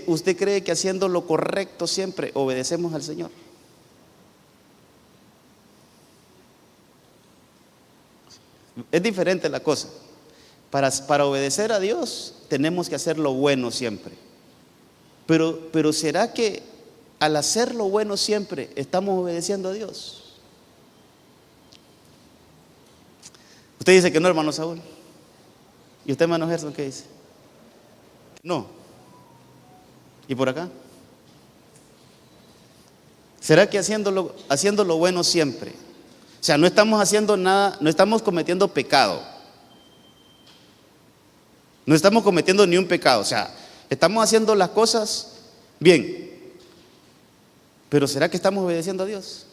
¿Usted cree que haciendo lo correcto siempre obedecemos al Señor? Es diferente la cosa. Para obedecer a Dios tenemos que hacer lo bueno siempre. Pero ¿será que al hacer lo bueno siempre estamos obedeciendo a Dios? Usted dice que no, hermano Saúl. ¿Y usted, hermano Gerson, qué dice? No. ¿Y por acá? ¿Será que haciendo lo bueno siempre? O sea, no estamos haciendo nada, no estamos cometiendo pecado. No estamos cometiendo ni un pecado. O sea, estamos haciendo las cosas bien. Pero ¿será que estamos obedeciendo a Dios?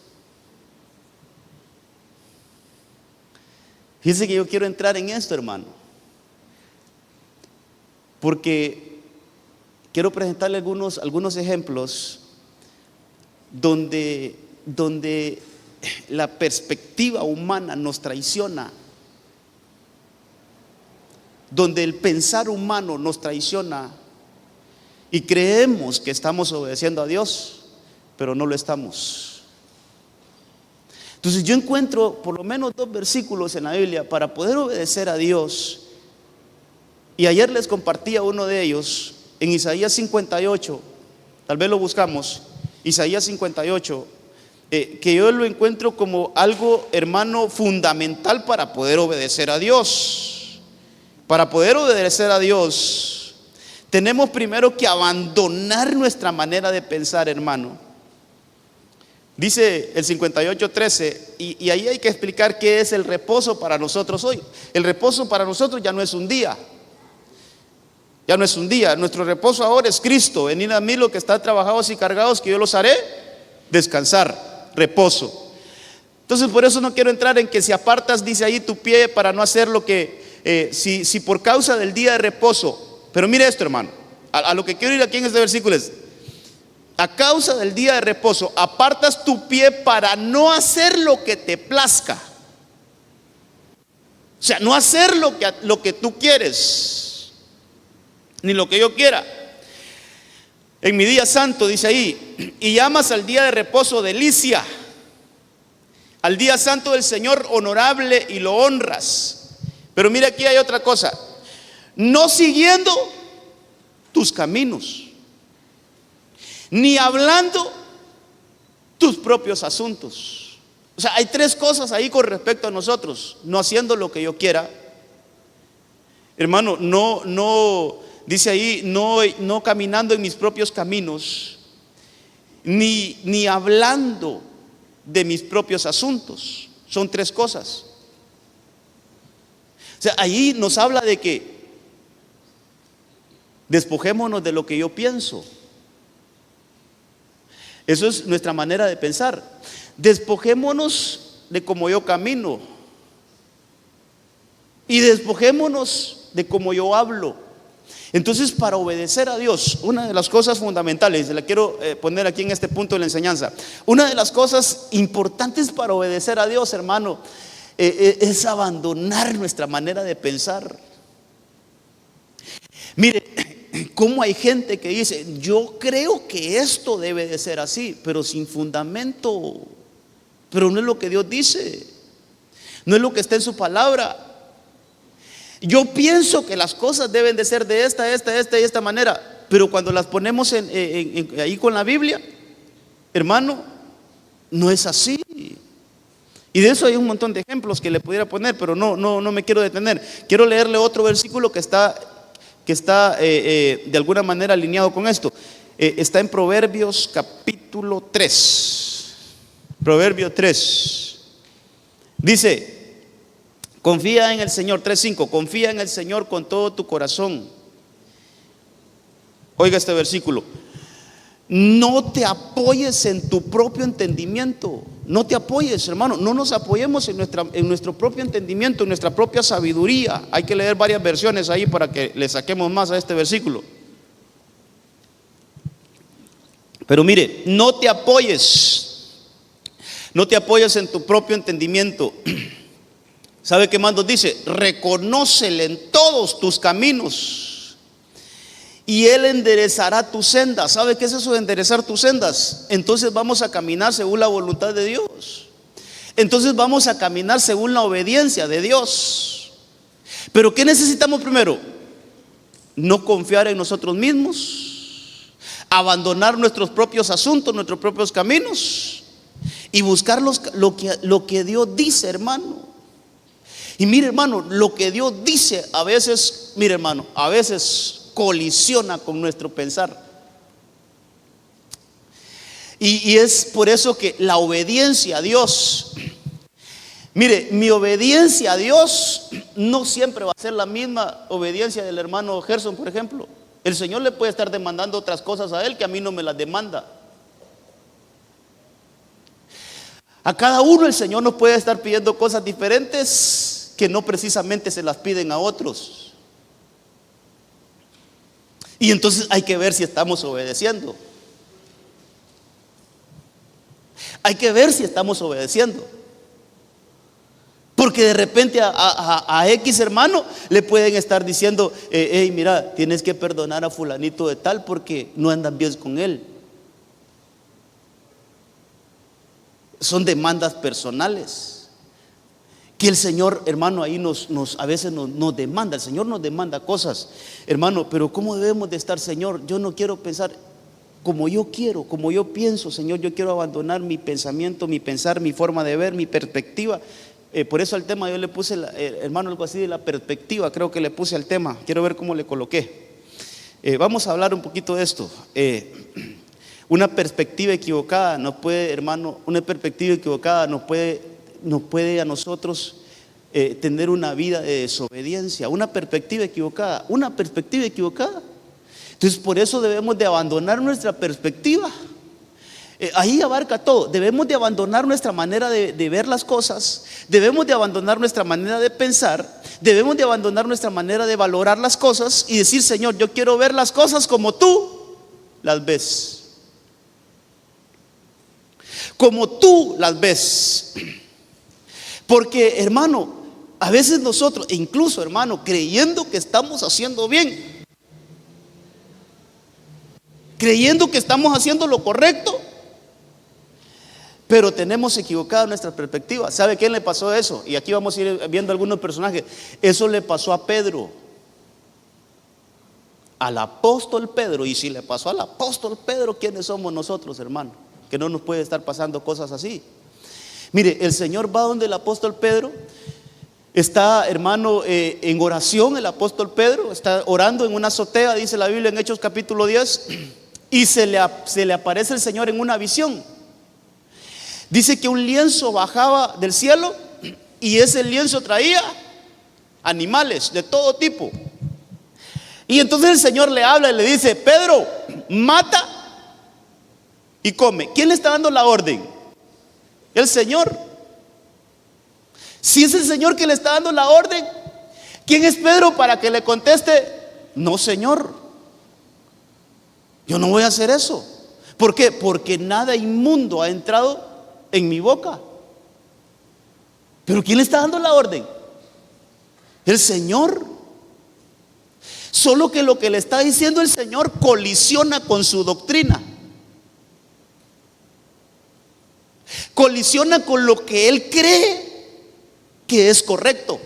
Fíjense que yo quiero entrar en esto, hermano, porque quiero presentarle algunos ejemplos donde la perspectiva humana nos traiciona, donde el pensar humano nos traiciona y creemos que estamos obedeciendo a Dios, pero no lo estamos. Entonces yo encuentro por lo menos 2 versículos en la Biblia para poder obedecer a Dios. Y ayer les compartía uno de ellos en Isaías 58, tal vez lo buscamos, Isaías 58, que yo lo encuentro como algo, hermano, fundamental para poder obedecer a Dios. Para poder obedecer a Dios, tenemos primero que abandonar nuestra manera de pensar, hermano. Dice el 58:13, y ahí hay que explicar qué es el reposo para nosotros hoy. El reposo para nosotros ya no es un día. Ya no es un día. Nuestro reposo ahora es Cristo. Venid a mí los que están trabajados y cargados, que yo los haré descansar. Reposo. Entonces por eso no quiero entrar en que si apartas, dice ahí, tu pie para no hacer lo que, si por causa del día de reposo. Pero mire esto, hermano, a lo que quiero ir aquí en este versículo es: a causa del día de reposo, apartas tu pie para no hacer lo que te plazca. O sea, no hacer lo que tú quieres, ni lo que yo quiera. En mi día santo, dice ahí, y llamas al día de reposo delicia, al día santo del Señor honorable, y lo honras. Pero mira, aquí hay otra cosa: no siguiendo tus caminos, ni hablando tus propios asuntos. O sea, hay 3 cosas ahí con respecto a nosotros: no haciendo lo que yo quiera, hermano, no dice ahí, no caminando en mis propios caminos, ni hablando de mis propios asuntos. Son 3 cosas. O sea, ahí nos habla de que despojémonos de lo que yo pienso. Eso es nuestra manera de pensar. Despojémonos de cómo yo camino, y despojémonos de cómo yo hablo. Entonces, para obedecer a Dios, una de las cosas fundamentales, la quiero poner aquí en este punto de la enseñanza, una de las cosas importantes para obedecer a Dios, hermano, es abandonar nuestra manera de pensar. Mire, cómo hay gente que dice: yo creo que esto debe de ser así, pero sin fundamento. Pero no es lo que Dios dice, no es lo que está en su palabra. Yo pienso que las cosas deben de ser de esta y esta manera, pero cuando las ponemos ahí con la Biblia, hermano, no es así. Y de eso hay un montón de ejemplos que le pudiera poner, pero no me quiero detener. Quiero leerle otro versículo que está de alguna manera alineado con esto. Está en Proverbios capítulo 3. Proverbio 3. Dice: confía en el Señor. 3:5. Confía en el Señor con todo tu corazón. Oiga este versículo: no te apoyes en tu propio entendimiento. No te apoyes, hermano, no nos apoyemos en nuestro propio entendimiento, en nuestra propia sabiduría. Hay que leer varias versiones ahí para que le saquemos más a este versículo. Pero mire, no te apoyes en tu propio entendimiento. ¿Sabe qué más nos dice? Reconócele en todos tus caminos, y Él enderezará tus sendas. ¿Sabe qué es eso de enderezar tus sendas? Entonces vamos a caminar según la voluntad de Dios. Entonces vamos a caminar según la obediencia de Dios. Pero ¿qué necesitamos primero? No confiar en nosotros mismos, abandonar nuestros propios asuntos, nuestros propios caminos y buscar lo que Dios dice, hermano. Y mire, hermano, lo que Dios dice a veces, mire, hermano, a veces colisiona con nuestro pensar. Y es por eso que la obediencia a Dios, mire, mi obediencia a Dios no siempre va a ser la misma obediencia del hermano Gerson, por ejemplo. El Señor le puede estar demandando otras cosas a él que a mí no me las demanda. A cada uno el Señor nos puede estar pidiendo cosas diferentes que no precisamente se las piden a otros. Y entonces hay que ver si estamos obedeciendo. Hay que ver si estamos obedeciendo. Porque de repente a X hermano le pueden estar diciendo, hey, mira, tienes que perdonar a fulanito de tal porque no andan bien con él. Son demandas personales que el Señor, hermano, ahí a veces nos demanda. El Señor nos demanda cosas, hermano, pero ¿cómo debemos de estar, Señor? Yo no quiero pensar como yo quiero, como yo pienso, Señor. Yo quiero abandonar mi pensamiento, mi pensar, mi forma de ver, mi perspectiva. Por eso al tema yo le puse, hermano, algo así de la perspectiva, creo que le puse al tema. Quiero ver cómo le coloqué. Vamos a hablar un poquito de esto. Una perspectiva equivocada nos puede, hermano, una perspectiva equivocada nos puede a nosotros tener una vida de desobediencia. Una perspectiva equivocada. Entonces por eso debemos de abandonar nuestra perspectiva. Ahí abarca todo. Debemos de abandonar nuestra manera de ver las cosas. Debemos de abandonar nuestra manera de pensar. Debemos de abandonar nuestra manera de valorar las cosas y decir, Señor, yo quiero ver las cosas como tú las ves. Como tú las ves. Porque, hermano, a veces nosotros, incluso, hermano, creyendo que estamos haciendo bien, creyendo que estamos haciendo lo correcto, pero tenemos equivocada nuestra perspectiva. ¿Sabe quién le pasó eso? Y aquí vamos a ir viendo algunos personajes. Eso le pasó a Pedro, al apóstol Pedro. Y si le pasó al apóstol Pedro, ¿quiénes somos nosotros, hermano? Que no nos puede estar pasando cosas así. Mire, el Señor va donde el apóstol Pedro. Está, hermano, en oración. El apóstol Pedro está orando en una azotea, dice la Biblia en Hechos capítulo 10. Y se le aparece el Señor en una visión. Dice que un lienzo bajaba del cielo y ese lienzo traía animales de todo tipo. Y entonces el Señor le habla y le dice, Pedro, mata y come. ¿Quién le está dando la orden? El Señor. Si es el Señor que le está dando la orden, ¿quién es Pedro para que le conteste? No, Señor, yo no voy a hacer eso. ¿Por qué? Porque nada inmundo ha entrado en mi boca. Pero ¿quién le está dando la orden? El Señor. Solo que lo que le está diciendo el Señor colisiona con su doctrina. Colisiona con lo que él cree que es correcto.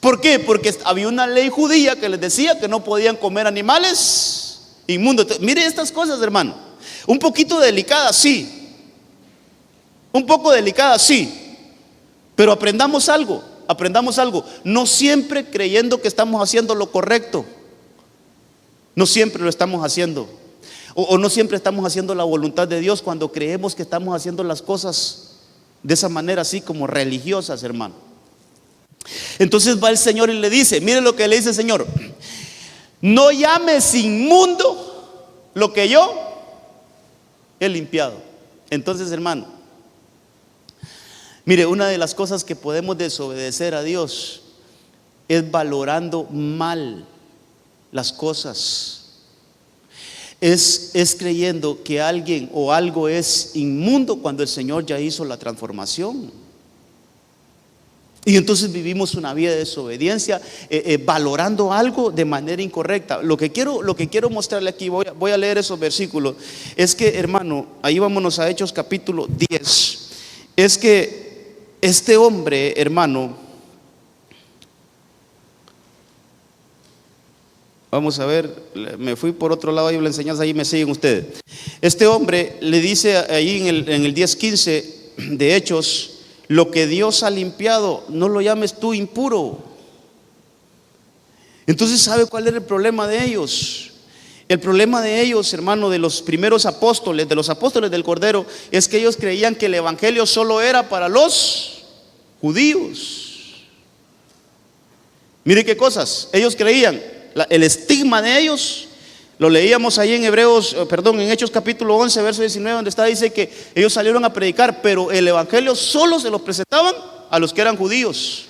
¿Por qué? Porque había una ley judía que les decía que no podían comer animales inmundos. Mire estas cosas, hermano. Un poquito delicadas, sí. Un poco delicada, sí. Pero aprendamos algo. No siempre creyendo que estamos haciendo lo correcto. No siempre lo estamos haciendo. O no siempre estamos haciendo la voluntad de Dios cuando creemos que estamos haciendo las cosas de esa manera, así como religiosas, hermano. Entonces va el Señor y le dice, mire lo que le dice el Señor: no llames inmundo lo que yo he limpiado. Entonces, hermano, mire, una de las cosas que podemos desobedecer a Dios es valorando mal las cosas. Es creyendo que alguien o algo es inmundo cuando el Señor ya hizo la transformación. Y entonces vivimos una vida de desobediencia, valorando algo de manera incorrecta. Lo que quiero mostrarle aquí, voy a leer esos versículos. Es que, hermano, ahí vámonos a Hechos capítulo 10. Es que este hombre, hermano, vamos a ver, me fui por otro lado, ahí la enseñanza, ahí me siguen ustedes. Este hombre le dice ahí en el 10:15 de Hechos: lo que Dios ha limpiado, no lo llames tú impuro. Entonces, ¿sabe cuál era el problema de ellos? El problema de ellos, hermano, de los primeros apóstoles, de los apóstoles del Cordero, es que ellos creían que el evangelio solo era para los judíos. Mire qué cosas, ellos creían, el estigma de ellos, lo leíamos ahí en en Hechos capítulo 11, verso 19, donde dice que ellos salieron a predicar, pero el evangelio solo se lo presentaban a los que eran judíos.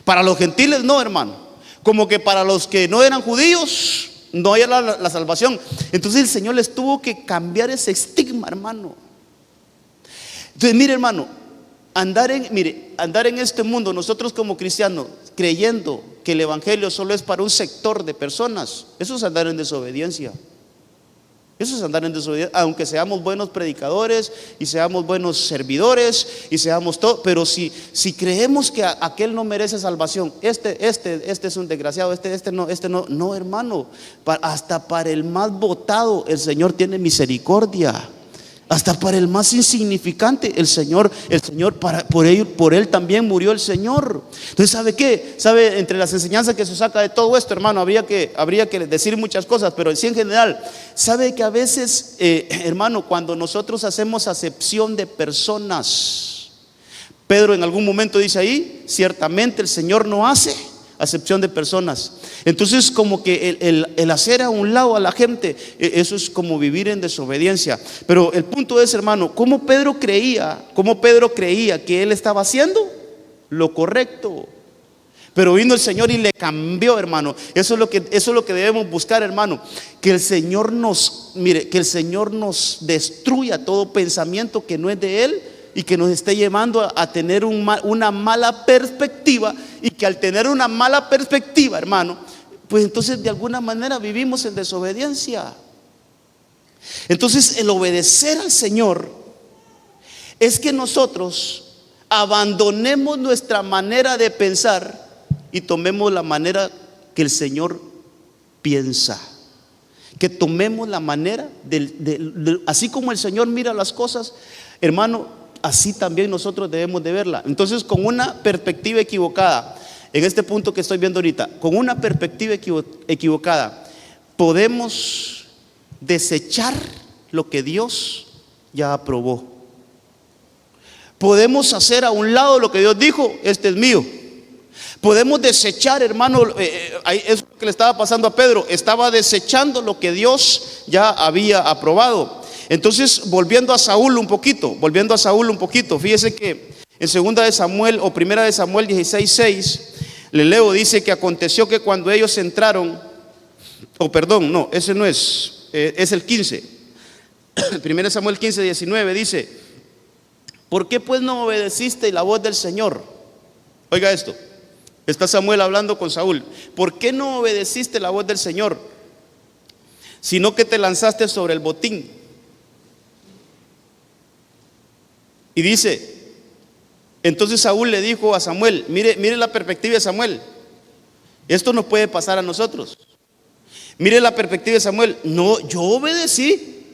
Para los gentiles no, hermano. Como que para los que no eran judíos no era la salvación. Entonces el Señor les tuvo que cambiar ese estigma, hermano. Entonces, mire, hermano, andar en este mundo, nosotros como cristianos, creyendo que el evangelio solo es para un sector de personas, eso es andar en desobediencia. Eso es andar en desobediencia, aunque seamos buenos predicadores y seamos buenos servidores y seamos todo, pero si creemos que aquel no merece salvación, este es un desgraciado, este no, hermano, hasta para el más botado el Señor tiene misericordia. Hasta para el más insignificante el Señor por él también murió el Señor. Entonces, ¿sabe qué? ¿Sabe? Entre las enseñanzas que se saca de todo esto, hermano, habría que decir muchas cosas, pero en general, ¿sabe que a veces, hermano, cuando nosotros hacemos acepción de personas, Pedro en algún momento dice ahí, ciertamente el Señor no hace acepción de personas. Entonces, como que el hacer a un lado a la gente, eso es como vivir en desobediencia. Pero el punto es, hermano, ¿cómo Pedro creía que él estaba haciendo lo correcto? Pero vino el Señor y le cambió, hermano. Eso es lo que debemos buscar, hermano. Que el Señor nos destruya todo pensamiento que no es de Él y que nos esté llevando a tener una mala perspectiva, y que al tener una mala perspectiva, hermano, pues entonces de alguna manera vivimos en desobediencia. Entonces el obedecer al Señor es que nosotros abandonemos nuestra manera de pensar y tomemos la manera que el Señor piensa. Que tomemos la manera así como el Señor mira las cosas, hermano, así también nosotros debemos de verla. Entonces, con una perspectiva equivocada, en este punto que estoy viendo ahorita, con una perspectiva equivocada, podemos desechar lo que Dios ya aprobó. Podemos hacer a un lado lo que Dios dijo, este es mío. Podemos desechar, hermano, eso que le estaba pasando a Pedro, estaba desechando lo que Dios ya había aprobado. Entonces, volviendo a Saúl un poquito, fíjese que en 2 de Samuel o 1 de Samuel 16:6, le leo, dice que aconteció que cuando ellos entraron, ese no es, es el 15. 1 Samuel 15:19 dice: ¿por qué pues no obedeciste la voz del Señor? Oiga esto, está Samuel hablando con Saúl. ¿Por qué no obedeciste la voz del Señor, sino que te lanzaste sobre el botín? Y dice, entonces Saúl le dijo a Samuel, mire la perspectiva de Samuel, esto nos puede pasar a nosotros. Mire la perspectiva de Samuel, no, yo obedecí.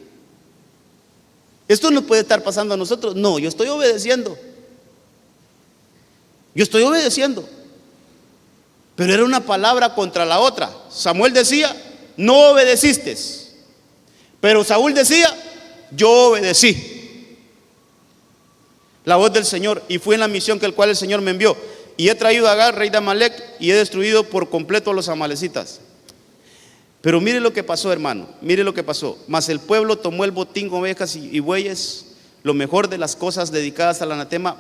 Esto nos puede estar pasando a nosotros. No, yo estoy obedeciendo. Pero era una palabra contra la otra. Samuel decía, no obedeciste. Pero Saúl decía, yo obedecí la voz del Señor, y fui en la misión que el cual el Señor me envió, y he traído a Agar, rey de Amalek, y he destruido por completo a los amalecitas. Pero mire lo que pasó, hermano, mire lo que pasó. Mas el pueblo tomó el botín, ovejas y bueyes, lo mejor de las cosas dedicadas al anatema.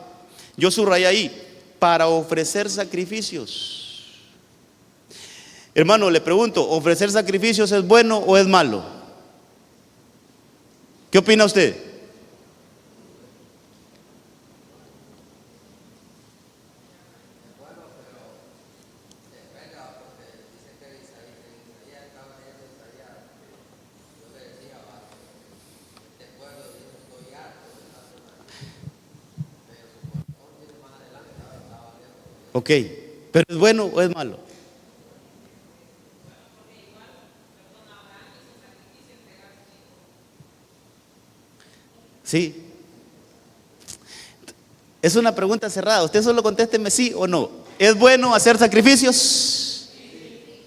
Yo subrayé ahí, para ofrecer sacrificios. Hermano, le pregunto, ¿ofrecer sacrificios es bueno o es malo? ¿Qué opina usted? Ok, pero ¿es bueno o es malo? Sí. Es una pregunta cerrada. Usted solo contésteme sí o no. ¿Es bueno hacer sacrificios?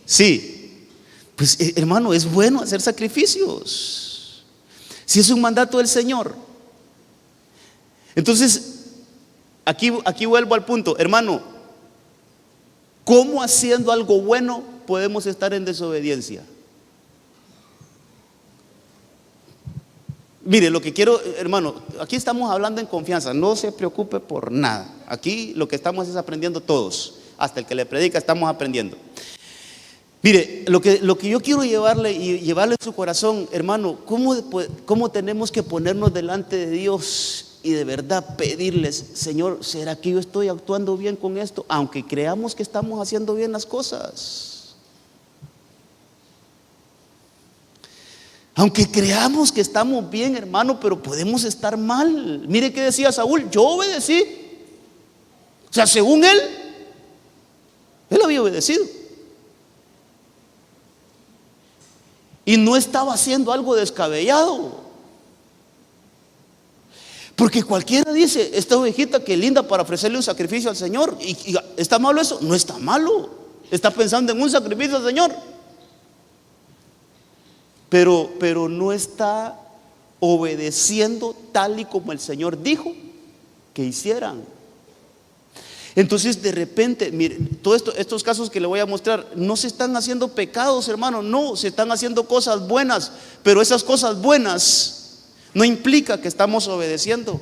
Sí. Pues hermano, es bueno hacer sacrificios. Si es un mandato del Señor. Entonces, aquí vuelvo al punto, hermano. ¿Cómo haciendo algo bueno podemos estar en desobediencia? Mire, lo que quiero, hermano, aquí estamos hablando en confianza, no se preocupe por nada. Aquí lo que estamos es aprendiendo todos, hasta el que le predica estamos aprendiendo. Mire, lo que yo quiero llevarle y llevarle en su corazón, hermano, ¿cómo tenemos que ponernos delante de Dios y de verdad pedirles, Señor, ¿será que yo estoy actuando bien con esto? Aunque creamos que estamos haciendo bien las cosas. Aunque creamos que estamos bien, hermano, pero podemos estar mal. Mire qué decía Saúl, yo obedecí. O sea, según él había obedecido. Y no estaba haciendo algo descabellado. Porque cualquiera dice, esta ovejita que linda para ofrecerle un sacrificio al Señor. ¿Y está malo eso? No está malo. Está pensando en un sacrificio al Señor. Pero no está obedeciendo tal y como el Señor dijo que hicieran. Entonces de repente, miren, todos estos casos que le voy a mostrar, no se están haciendo pecados, hermano, no, se están haciendo cosas buenas, pero esas cosas buenas no implica que estamos obedeciendo.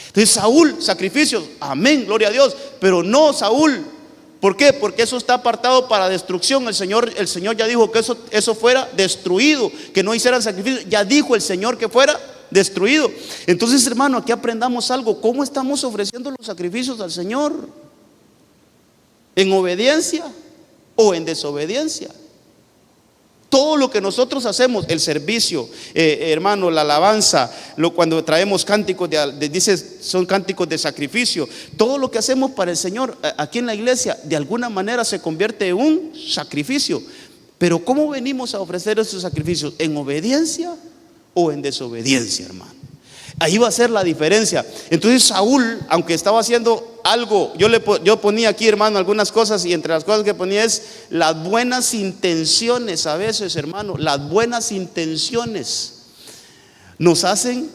Entonces Saúl, sacrificios, amén, gloria a Dios, pero no Saúl. ¿Por qué? Porque eso está apartado para destrucción. El Señor ya dijo que eso fuera destruido, que no hicieran sacrificio. Ya dijo el Señor que fuera destruido. Entonces, hermano, aquí aprendamos algo. ¿Cómo estamos ofreciendo los sacrificios al Señor? ¿En obediencia o en desobediencia? Todo lo que nosotros hacemos, el servicio, hermano, la alabanza, cuando traemos cánticos dice, son cánticos de sacrificio. Todo lo que hacemos para el Señor aquí en la iglesia, de alguna manera se convierte en un sacrificio. Pero ¿cómo venimos a ofrecer esos sacrificios? ¿En obediencia o en desobediencia, hermano? Ahí va a ser la diferencia. Entonces Saúl, aunque estaba haciendo algo, yo ponía aquí, hermano, algunas cosas, y entre las cosas que ponía es las buenas intenciones. A veces, hermano, las buenas intenciones nos hacen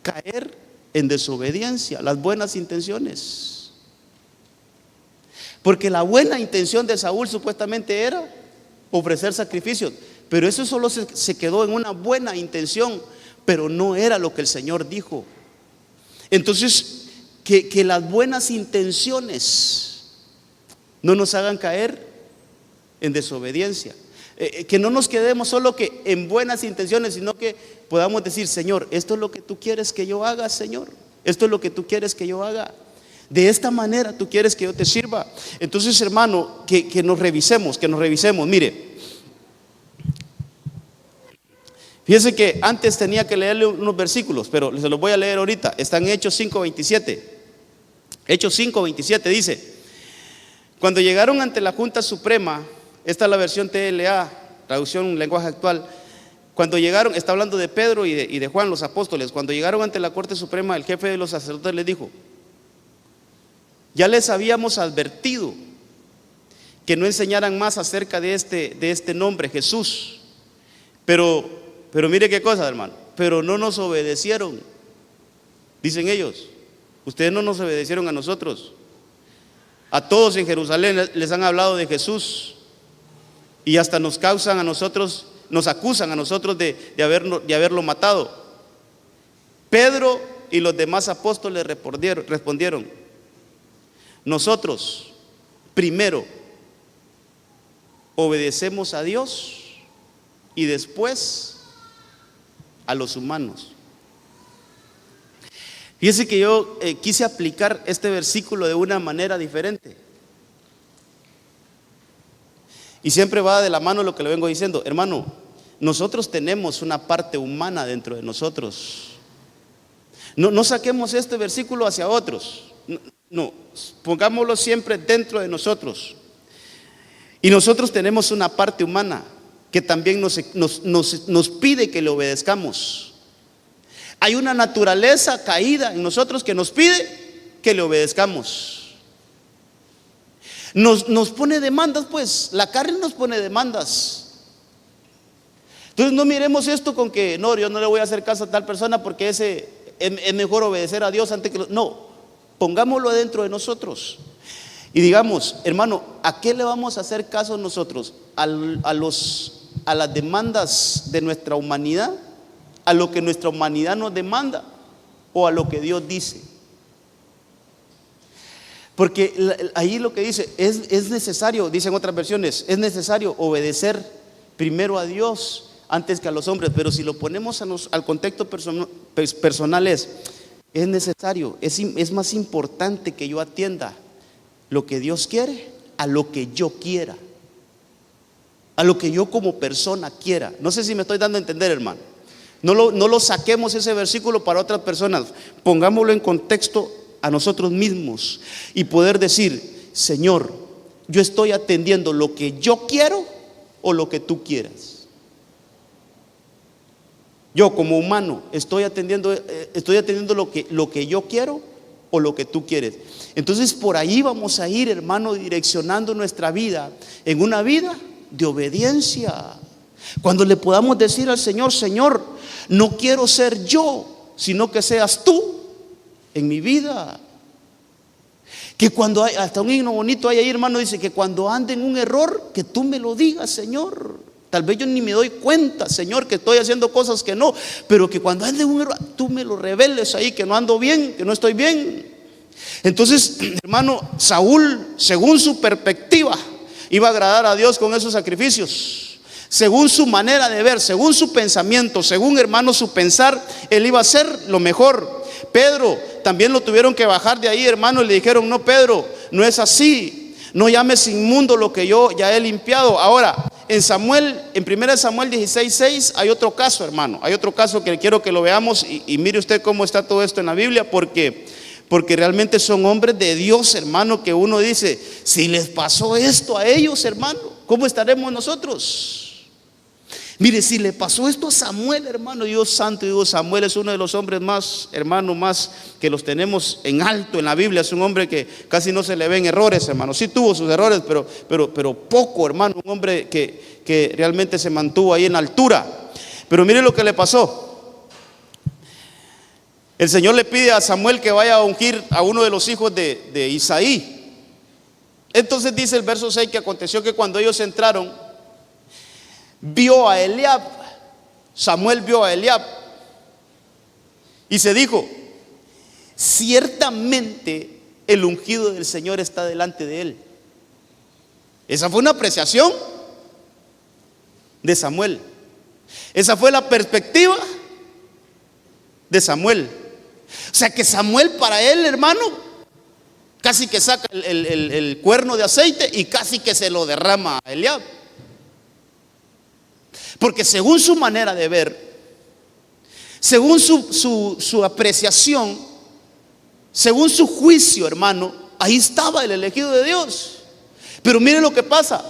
caer en desobediencia. Las buenas intenciones, porque la buena intención de Saúl supuestamente era ofrecer sacrificios, pero eso solo se quedó en una buena intención, pero no era lo que el Señor dijo. Entonces, que las buenas intenciones no nos hagan caer en desobediencia. Que no nos quedemos solo que en buenas intenciones, sino que podamos decir, Señor, esto es lo que tú quieres que yo haga, Señor. Esto es lo que tú quieres que yo haga. De esta manera tú quieres que yo te sirva. Entonces, hermano, que nos revisemos. Mire, fíjense que antes tenía que leerle unos versículos, pero se los voy a leer ahorita. Está en Hechos 5:27. Hechos 5:27 dice: cuando llegaron ante la Junta Suprema, esta es la versión TLA, traducción lenguaje actual. Cuando llegaron, está hablando de Pedro y de Juan, los apóstoles. Cuando llegaron ante la Corte Suprema, el jefe de los sacerdotes les dijo: ya les habíamos advertido que no enseñaran más acerca de este nombre, Jesús. Pero mire qué cosa, hermano. Pero no nos obedecieron, dicen ellos. Ustedes no nos obedecieron a nosotros. A todos en Jerusalén les han hablado de Jesús, y hasta nos acusan a nosotros de haberlo matado. Pedro y los demás apóstoles respondieron: nosotros primero obedecemos a Dios y después a los humanos. Fíjense que yo quise aplicar este versículo de una manera diferente, y siempre va de la mano lo que le vengo diciendo. Hermano, nosotros tenemos una parte humana dentro de nosotros. No saquemos este versículo hacia otros. No, pongámoslo siempre dentro de nosotros. Y nosotros tenemos una parte humana que también nos pide que le obedezcamos. Hay una naturaleza caída en nosotros que nos pide que le obedezcamos. Nos pone demandas, pues, la carne nos pone demandas. Entonces no miremos esto con que, no, yo no le voy a hacer caso a tal persona porque ese es mejor obedecer a Dios antes que... No, pongámoslo dentro de nosotros. Y digamos, hermano, ¿a qué le vamos a hacer caso nosotros? ¿A las demandas de nuestra humanidad? ¿A lo que nuestra humanidad nos demanda? ¿O a lo que Dios dice? Porque ahí lo que dice, es necesario, dicen otras versiones, es necesario obedecer primero a Dios antes que a los hombres. Pero si lo ponemos al contexto personal es necesario, es más importante que yo atienda lo que Dios quiere a lo que yo quiera, a lo que yo como persona quiera. No sé si me estoy dando a entender, hermano. No lo saquemos ese versículo para otras personas, pongámoslo en contexto a nosotros mismos y poder decir, Señor, yo estoy atendiendo lo que yo quiero o lo que tú quieras. Yo como humano estoy atendiendo lo que yo quiero o lo que tú quieres. Entonces por ahí vamos a ir, hermano, direccionando nuestra vida en una vida de obediencia. Cuando le podamos decir al Señor, Señor, no quiero ser yo, sino que seas tú en mi vida. Que cuando hay, hasta un himno bonito hay ahí, hermano, dice que cuando ande en un error, que tú me lo digas, Señor. Tal vez yo ni me doy cuenta, Señor, que estoy haciendo cosas que no, pero que cuando ande en un error, tú me lo reveles ahí, que no ando bien, que no estoy bien. Entonces, hermano, Saúl, según su perspectiva, iba a agradar a Dios con esos sacrificios. Según su manera de ver, según su pensamiento, según, hermano, su pensar, él iba a hacer lo mejor. Pedro también lo tuvieron que bajar de ahí, hermano, y le dijeron, no, Pedro, no es así, no llames inmundo lo que yo ya he limpiado. Ahora, en 1 Samuel 16:6 hay otro caso, hermano, hay otro caso que quiero que lo veamos y mire usted cómo está todo esto en la Biblia, porque realmente son hombres de Dios, hermano, que uno dice, si les pasó esto a ellos, hermano, ¿cómo estaremos nosotros? Mire, si le pasó esto a Samuel, hermano, Dios santo, digo, Samuel es uno de los hombres más, hermano, más que los tenemos en alto en la Biblia. Es un hombre que casi no se le ven errores, hermano. Sí tuvo sus errores, pero poco, hermano. Un hombre que realmente se mantuvo ahí en altura. Pero mire lo que le pasó. El Señor le pide a Samuel que vaya a ungir a uno de los hijos de Isaí. Entonces dice el verso 6 que aconteció que cuando ellos entraron, vio a Eliab. Samuel vio a Eliab y se dijo, ciertamente el ungido del Señor está delante de él. Esa fue una apreciación de Samuel. Esa fue la perspectiva de Samuel. O sea que Samuel, para él, hermano, casi que saca el cuerno de aceite y casi que se lo derrama a Eliab. Porque según su manera de ver, según su apreciación, según su juicio, hermano, ahí estaba el elegido de Dios. Pero mire lo que pasa,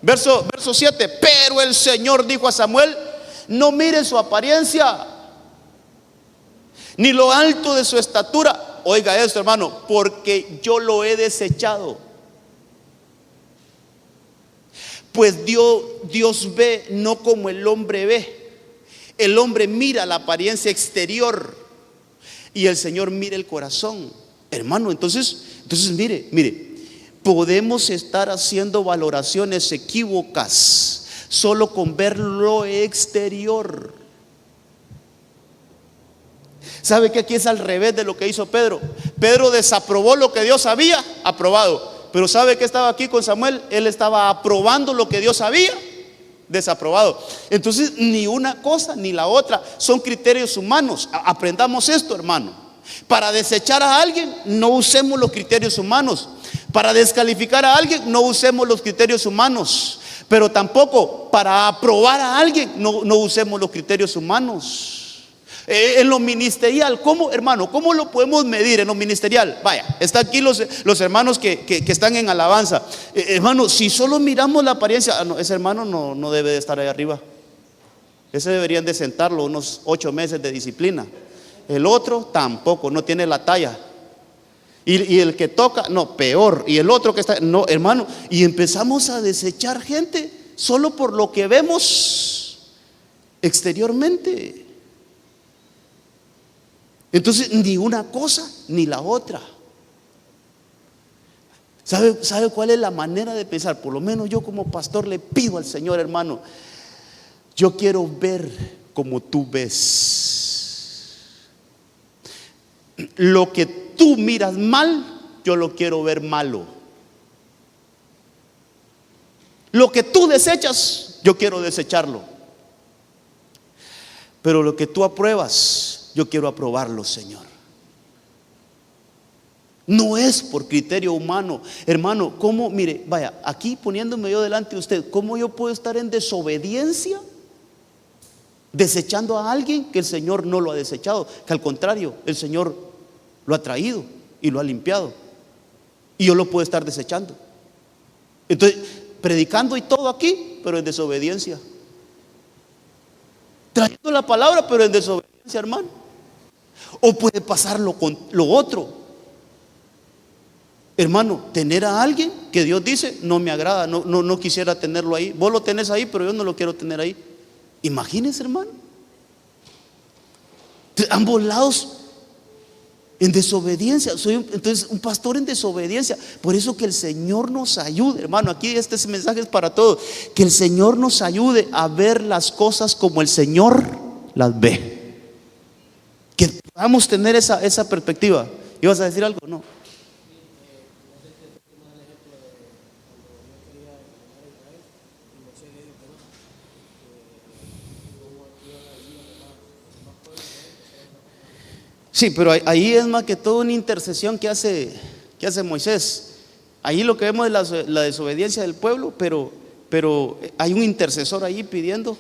verso 7, pero el Señor dijo a Samuel, no mire su apariencia, ni lo alto de su estatura. Oiga esto, hermano, porque yo lo he desechado. Pues Dios ve no como el hombre ve. El hombre mira la apariencia exterior y el Señor mira el corazón. Hermano, entonces mire, podemos estar haciendo valoraciones equívocas solo con ver lo exterior. ¿Sabe que aquí es al revés de lo que hizo Pedro? Pedro desaprobó lo que Dios había aprobado. Pero ¿sabe qué estaba aquí con Samuel? Él estaba aprobando lo que Dios había desaprobado. Entonces ni una cosa ni la otra son criterios humanos. Aprendamos esto, hermano. Para desechar a alguien no usemos los criterios humanos. Para descalificar a alguien no usemos los criterios humanos. Pero tampoco para aprobar a alguien no usemos los criterios humanos. En lo ministerial, ¿cómo, hermano? ¿Cómo lo podemos medir en lo ministerial? Vaya, está aquí los hermanos que están en alabanza. Hermano, si solo miramos la apariencia, no, ese hermano no debe de estar ahí arriba. Ese deberían de sentarlo unos 8 meses de disciplina. El otro tampoco, no tiene la talla. Y el que toca, no, peor. Y el otro que está, no, hermano. Y empezamos a desechar gente solo por lo que vemos exteriormente. Entonces, ni una cosa ni la otra. ¿Sabe cuál es la manera de pensar? Por lo menos yo como pastor le pido al Señor, hermano, yo quiero ver como tú ves. Lo que tú miras mal, yo lo quiero ver malo. Lo que tú desechas, yo quiero desecharlo. Pero lo que tú apruebas, yo quiero aprobarlo, Señor. No es por criterio humano. Hermano, ¿cómo? Mire, vaya, aquí poniéndome yo delante de usted, ¿cómo yo puedo estar en desobediencia? Desechando a alguien que el Señor no lo ha desechado, que al contrario, el Señor lo ha traído y lo ha limpiado, y yo lo puedo estar desechando. Entonces, predicando y todo aquí, pero en desobediencia. Trayendo la palabra, pero en desobediencia, hermano. O puede pasarlo con lo otro. Hermano, tener a alguien que Dios dice no me agrada, no quisiera tenerlo ahí. Vos lo tenés ahí, pero yo no lo quiero tener ahí. Imagínense, hermano. De ambos lados en desobediencia. Soy entonces un pastor en desobediencia. Por eso que el Señor nos ayude, hermano. Aquí este mensaje es para todos. Que el Señor nos ayude a ver las cosas como el Señor las ve. Que podamos tener esa perspectiva. ¿Ibas a decir algo? No. Sí, pero ahí es más que todo una intercesión que hace Moisés. Ahí lo que vemos es la desobediencia del pueblo, pero hay un intercesor ahí pidiendo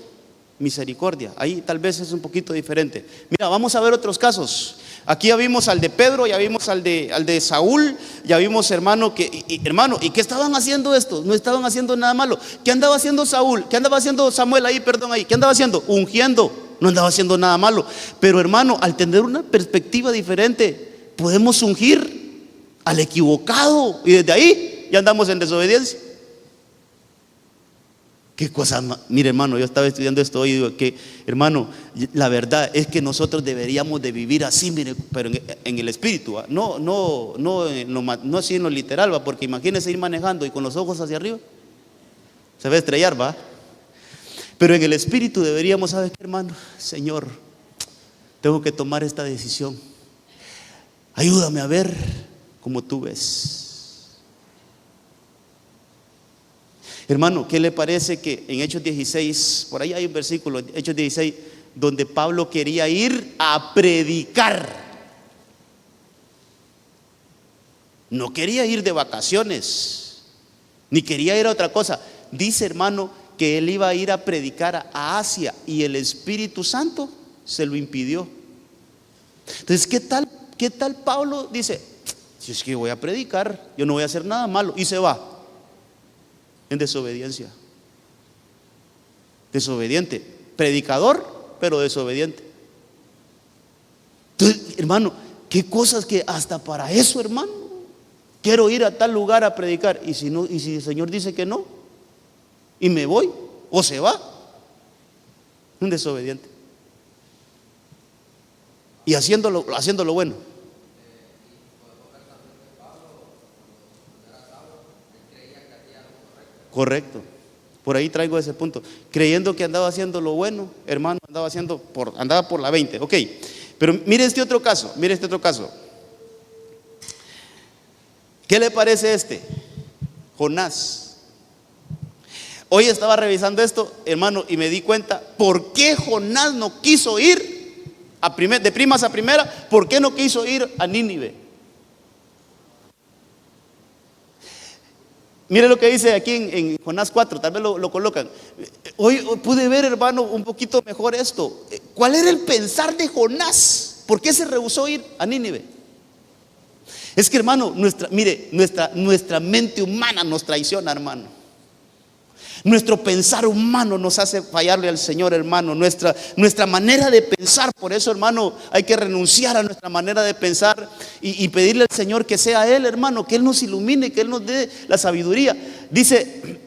misericordia. Ahí tal vez es un poquito diferente. Mira, vamos a ver otros casos. Aquí ya vimos al de Pedro, ya vimos al de Saúl, ya vimos, hermano, ¿y qué estaban haciendo estos? No estaban haciendo nada malo. ¿Qué andaba haciendo Saúl? ¿Qué andaba haciendo Samuel ahí? ¿Qué andaba haciendo? Ungiendo. No andaba haciendo nada malo. Pero, hermano, al tener una perspectiva diferente, podemos ungir al equivocado, y desde ahí ya andamos en desobediencia. Qué cosa, mire, hermano, yo estaba estudiando esto hoy y digo que, hermano, la verdad es que nosotros deberíamos de vivir así, mire, pero en el espíritu, ¿va? No así en lo literal, ¿va? Porque imagínese ir manejando y con los ojos hacia arriba, se va a estrellar, ¿va? Pero en el espíritu deberíamos saber, hermano, Señor, tengo que tomar esta decisión. Ayúdame a ver como tú ves. Hermano, ¿qué le parece que en Hechos 16, por ahí hay un versículo, Hechos 16, donde Pablo quería ir a predicar? No quería ir de vacaciones, ni quería ir a otra cosa. Dice, hermano, que él iba a ir a predicar a Asia y el Espíritu Santo se lo impidió. Entonces, ¿qué tal Pablo dice? Si es que voy a predicar, yo no voy a hacer nada malo, y se va en desobediencia. Desobediente, predicador, pero desobediente. Entonces, hermano, qué cosas que hasta para eso, hermano, quiero ir a tal lugar a predicar, y si el Señor dice que no, y me voy, o se va, un desobediente. Y haciendo lo bueno. Correcto. Por ahí traigo ese punto. Creyendo que andaba haciendo lo bueno, hermano, andaba por la 20. Ok. Pero mire este otro caso. ¿Qué le parece este? Jonás. Hoy estaba revisando esto, hermano, y me di cuenta por qué Jonás no quiso ir de primas a primera. ¿Por qué no quiso ir a Nínive? Mire lo que dice aquí en Jonás 4, tal vez lo colocan. Hoy pude ver, hermano, un poquito mejor esto. ¿Cuál era el pensar de Jonás? ¿Por qué se rehusó ir a Nínive? Es que, hermano, nuestra mente humana nos traiciona, hermano. Nuestro pensar humano nos hace fallarle al Señor, hermano. Nuestra manera de pensar, por eso, hermano, hay que renunciar a nuestra manera de pensar y pedirle al Señor que sea Él, hermano, que Él nos ilumine, que Él nos dé la sabiduría. Dice,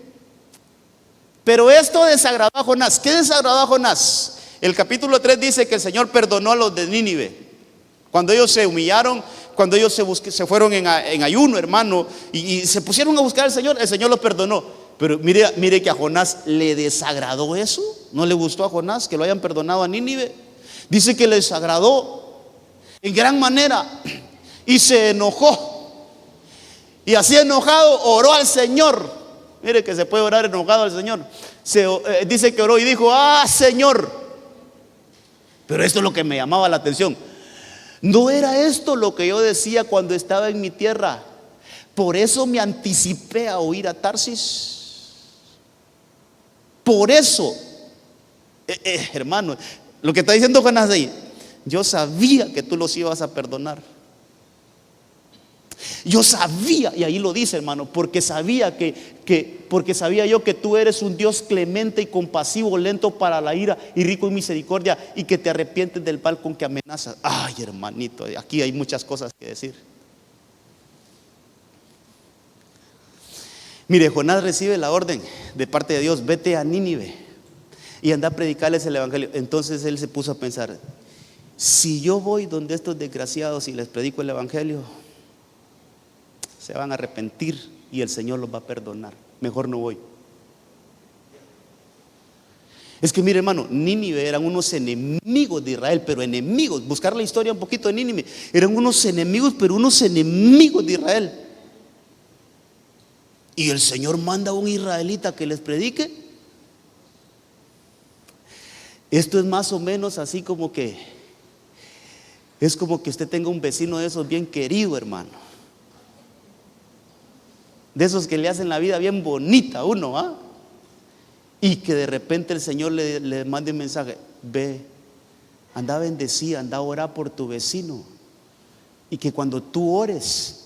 pero esto desagradó a Jonás. ¿Qué desagradó a Jonás? El capítulo 3 dice que el Señor perdonó a los de Nínive. Cuando ellos se humillaron, cuando ellos se fueron en ayuno, hermano, y se pusieron a buscar al Señor, el Señor los perdonó. Pero mire que a Jonás le desagradó eso. No le gustó a Jonás que lo hayan perdonado a Nínive. Dice que le desagradó en gran manera y se enojó. Y así enojado oró al Señor. Mire que se puede orar enojado al Señor. Dice que oró y dijo: ah, Señor. Pero esto es lo que me llamaba la atención. No era esto lo que yo decía cuando estaba en mi tierra. Por eso me anticipé a huir a Tarsis. Por eso, hermano, lo que está diciendo Jonás ahí, yo sabía que tú los ibas a perdonar. Yo sabía, y ahí lo dice, hermano, porque sabía porque sabía yo que tú eres un Dios clemente y compasivo, lento para la ira y rico en misericordia, y que te arrepientes del mal con que amenazas. Ay, hermanito, aquí hay muchas cosas que decir. Mire, Jonás recibe la orden de parte de Dios: vete a Nínive y anda a predicarles el evangelio. Entonces él se puso a pensar: si yo voy donde estos desgraciados y les predico el evangelio, se van a arrepentir y el Señor los va a perdonar. Mejor no voy. Es que mire, hermano, Nínive eran unos enemigos de Israel, pero enemigos. Buscar la historia un poquito de Nínive, eran unos enemigos, pero unos enemigos de Israel. Y el Señor manda a un israelita que les predique. Esto es más o menos así como que es como que usted tenga un vecino de esos bien querido, hermano, de esos que le hacen la vida bien bonita a uno, ¿ah? Y que de repente el Señor le mande un mensaje: ve, anda a bendecir, anda a orar por tu vecino, y que cuando tú ores,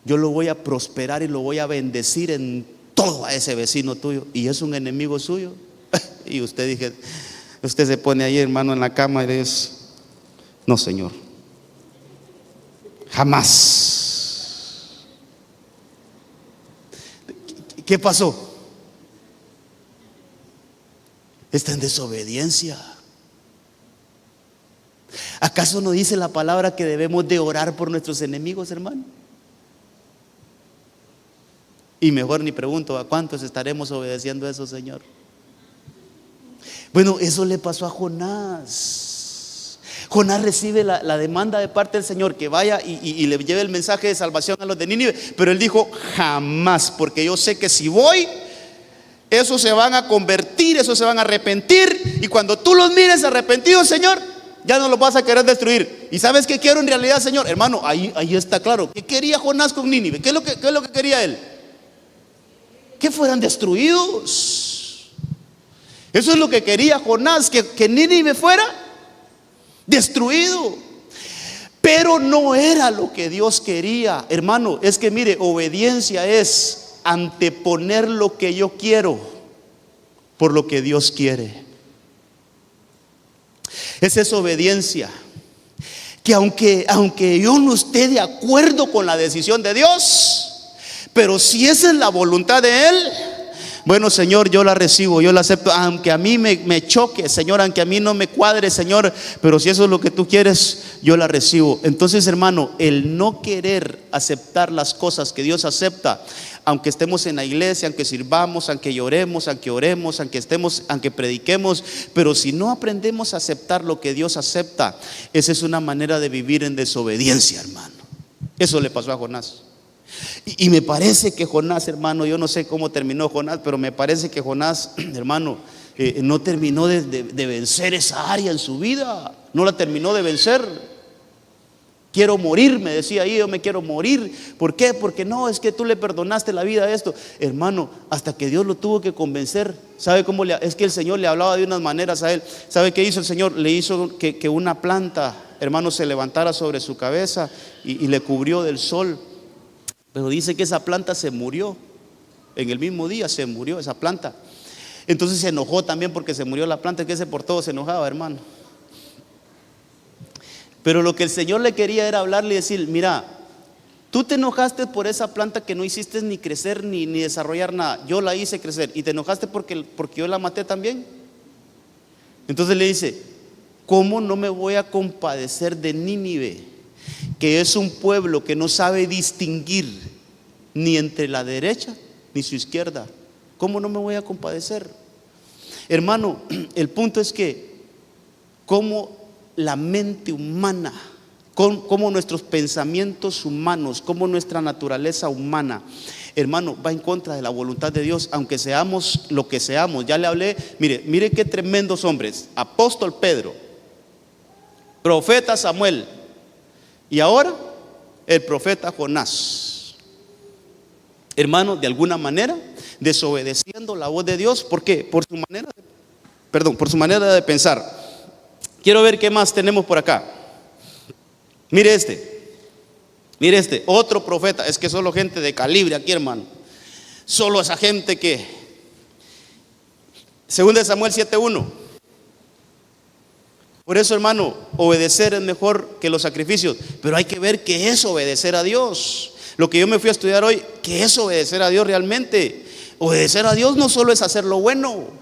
yo lo voy a prosperar y lo voy a bendecir en todo a ese vecino tuyo. Y es un enemigo suyo. Y usted se pone ahí, hermano, en la cama y dice: no, Señor, jamás. ¿Qué pasó? Está en desobediencia. ¿Acaso no dice la palabra que debemos de orar por nuestros enemigos, hermano? Y mejor ni pregunto: ¿a cuántos estaremos obedeciendo eso, Señor? Bueno, eso le pasó a Jonás. Jonás recibe la demanda de parte del Señor que vaya y le lleve el mensaje de salvación a los de Nínive. Pero él dijo: jamás, porque yo sé que si voy, esos se van a convertir, esos se van a arrepentir. Y cuando tú los mires arrepentidos, Señor, ya no los vas a querer destruir. ¿Y sabes qué quiero en realidad, Señor? Hermano, ahí está claro. ¿Qué quería Jonás con Nínive? ¿Qué es lo que quería él? Que fueran destruidos. Eso es lo que quería Jonás, que Nínive fuera destruido. Pero no era lo que Dios quería, hermano. Es que mire, obediencia es anteponer lo que yo quiero por lo que Dios quiere. Esa es obediencia. Que aunque yo no esté de acuerdo con la decisión de Dios, pero si esa es la voluntad de Él, bueno, Señor, yo la recibo, yo la acepto, aunque a mí me choque, Señor, aunque a mí no me cuadre, Señor, pero si eso es lo que tú quieres, yo la recibo. Entonces, hermano, el no querer aceptar las cosas que Dios acepta, aunque estemos en la iglesia, aunque sirvamos, aunque lloremos, aunque oremos, aunque prediquemos, pero si no aprendemos a aceptar lo que Dios acepta, esa es una manera de vivir en desobediencia, hermano. Eso le pasó a Jonás. Y me parece que Jonás, hermano, yo no sé cómo terminó Jonás, pero me parece que Jonás, hermano, no terminó de vencer esa área en su vida. No la terminó de vencer. Quiero morir, me decía ahí, yo me quiero morir. ¿Por qué? Porque no, es que tú le perdonaste la vida a esto. Hermano, hasta que Dios lo tuvo que convencer. ¿Sabe cómo es que el Señor le hablaba de unas maneras a él? ¿Sabe qué hizo el Señor? Le hizo que una planta, hermano, se levantara sobre su cabeza y le cubrió del sol. Pero dice que esa planta se murió. En el mismo día se murió esa planta. Entonces se enojó también porque se murió la planta, que ese por todo se enojaba, hermano. Pero lo que el Señor le quería era hablarle y decir: mira, tú te enojaste por esa planta que no hiciste ni crecer ni desarrollar nada. Yo la hice crecer. ¿Y te enojaste porque yo la maté también? Entonces le dice: ¿cómo no me voy a compadecer de Nínive, que es un pueblo que no sabe distinguir ni entre la derecha ni su izquierda? ¿Cómo no me voy a compadecer? Hermano, el punto es que como la mente humana, como nuestros pensamientos humanos, como nuestra naturaleza humana, hermano, va en contra de la voluntad de Dios, aunque seamos lo que seamos. Ya le hablé, mire qué tremendos hombres: apóstol Pedro, profeta Samuel, y ahora el profeta Jonás. Hermano, de alguna manera desobedeciendo la voz de Dios. ¿Por qué? Por su manera de pensar. Quiero ver qué más tenemos por acá. Mire este, otro profeta. Es que solo gente de calibre aquí, hermano. Solo esa gente que... 2 Samuel 7:1. Por eso, hermano, obedecer es mejor que los sacrificios. Pero hay que ver qué es obedecer a Dios. Lo que yo me fui a estudiar hoy, ¿qué es obedecer a Dios realmente? Obedecer a Dios no solo es hacer lo bueno.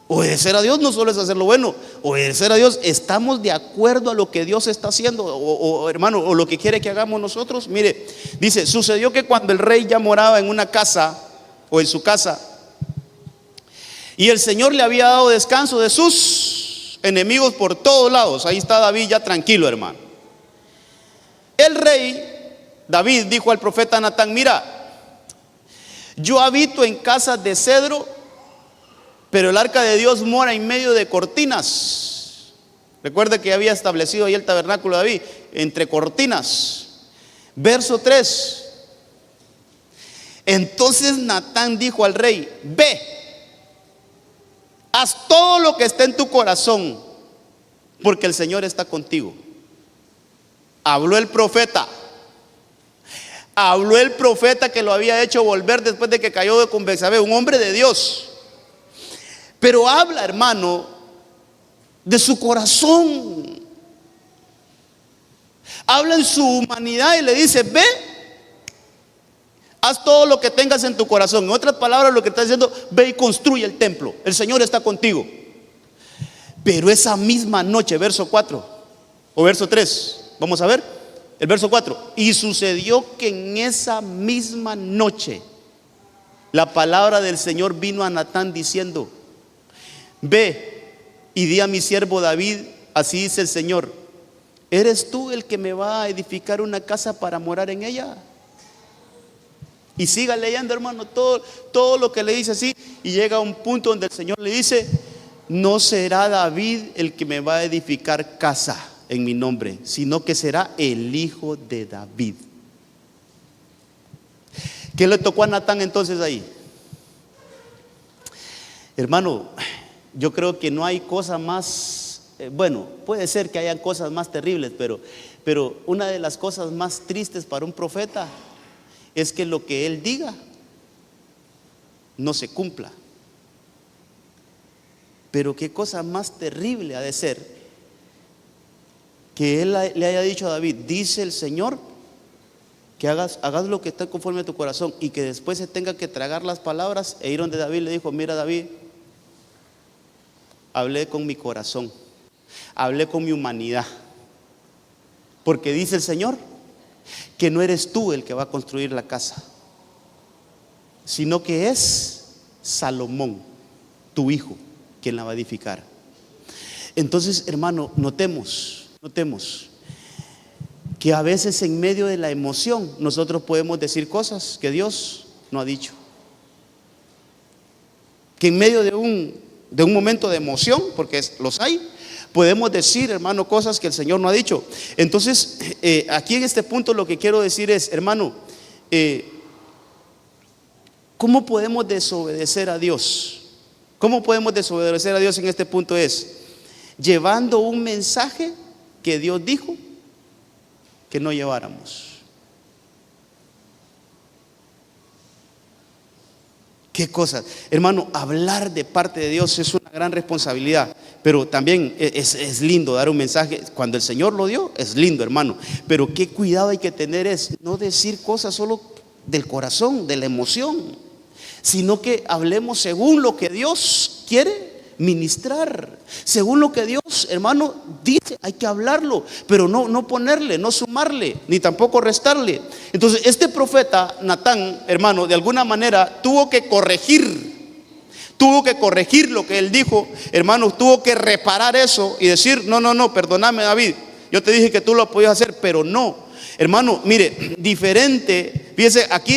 Obedecer a Dios no solo es hacer lo bueno. Obedecer a Dios, estamos de acuerdo a lo que Dios está haciendo, hermano, o lo que quiere que hagamos nosotros. Mire, dice: sucedió que cuando el rey ya moraba en una casa, o en su casa, y el Señor le había dado descanso de sus enemigos por todos lados. Ahí está David ya tranquilo, hermano. El rey David dijo al profeta Natán: mira, yo habito en casas de cedro, pero el arca de Dios mora en medio de cortinas. Recuerde que había establecido ahí el tabernáculo de David entre cortinas. Verso 3. Entonces Natán dijo al rey: ve, haz todo lo que esté en tu corazón, porque el Señor está contigo. Habló el profeta que lo había hecho volver después de que cayó con Betsabé, un hombre de Dios. Pero habla, hermano, de su corazón. Habla en su humanidad y le dice: ve, haz todo lo que tengas en tu corazón. En otras palabras, lo que está diciendo: ve y construye el templo. El Señor está contigo. Pero esa misma noche, verso 4 o verso 3, vamos a ver el verso 4. Y sucedió que en esa misma noche la palabra del Señor vino a Natán diciendo: ve y di a mi siervo David, así dice el Señor: ¿eres tú el que me va a edificar una casa para morar en ella? Y siga leyendo, hermano, todo lo que le dice así. Y llega a un punto donde el Señor le dice: no será David el que me va a edificar casa en mi nombre, sino que será el hijo de David. ¿Qué le tocó a Natán entonces ahí? Hermano, yo creo que no hay cosa más, bueno, puede ser que hayan cosas más terribles, pero una de las cosas más tristes para un profeta es que lo que él diga no se cumpla. Pero qué cosa más terrible ha de ser que él le haya dicho a David: dice el Señor que hagas lo que está conforme a tu corazón, y que después se tenga que tragar las palabras. E ir donde David le dijo: mira, David, hablé con mi corazón, hablé con mi humanidad, porque dice el Señor que no eres tú el que va a construir la casa, sino que es Salomón, tu hijo, quien la va a edificar. Entonces, hermano, notemos que a veces en medio de la emoción nosotros podemos decir cosas que Dios no ha dicho. Que en medio de un momento de emoción, porque los hay, Podemos decir, hermano, cosas que el Señor no ha dicho. Entonces, aquí en este punto lo que quiero decir es, hermano, ¿cómo podemos desobedecer a Dios? ¿Cómo podemos desobedecer a Dios en este punto? Es llevando un mensaje que Dios dijo que no lleváramos. ¿Qué cosas? Hermano, hablar de parte de Dios es una gran responsabilidad, pero también es lindo dar un mensaje. Cuando el Señor lo dio, es lindo, hermano. Pero qué cuidado hay que tener es no decir cosas solo del corazón, de la emoción, sino que hablemos según lo que Dios quiere ministrar, según lo que Dios, hermano, dice. Hay que hablarlo, pero no ponerle, no sumarle, ni tampoco restarle. Entonces este profeta Natán, hermano, de alguna manera tuvo que corregir lo que él dijo, hermano. Tuvo que reparar eso y decir, no, perdóname, David, yo te dije que tú lo podías hacer, pero no, hermano, mire, diferente. Fíjese, aquí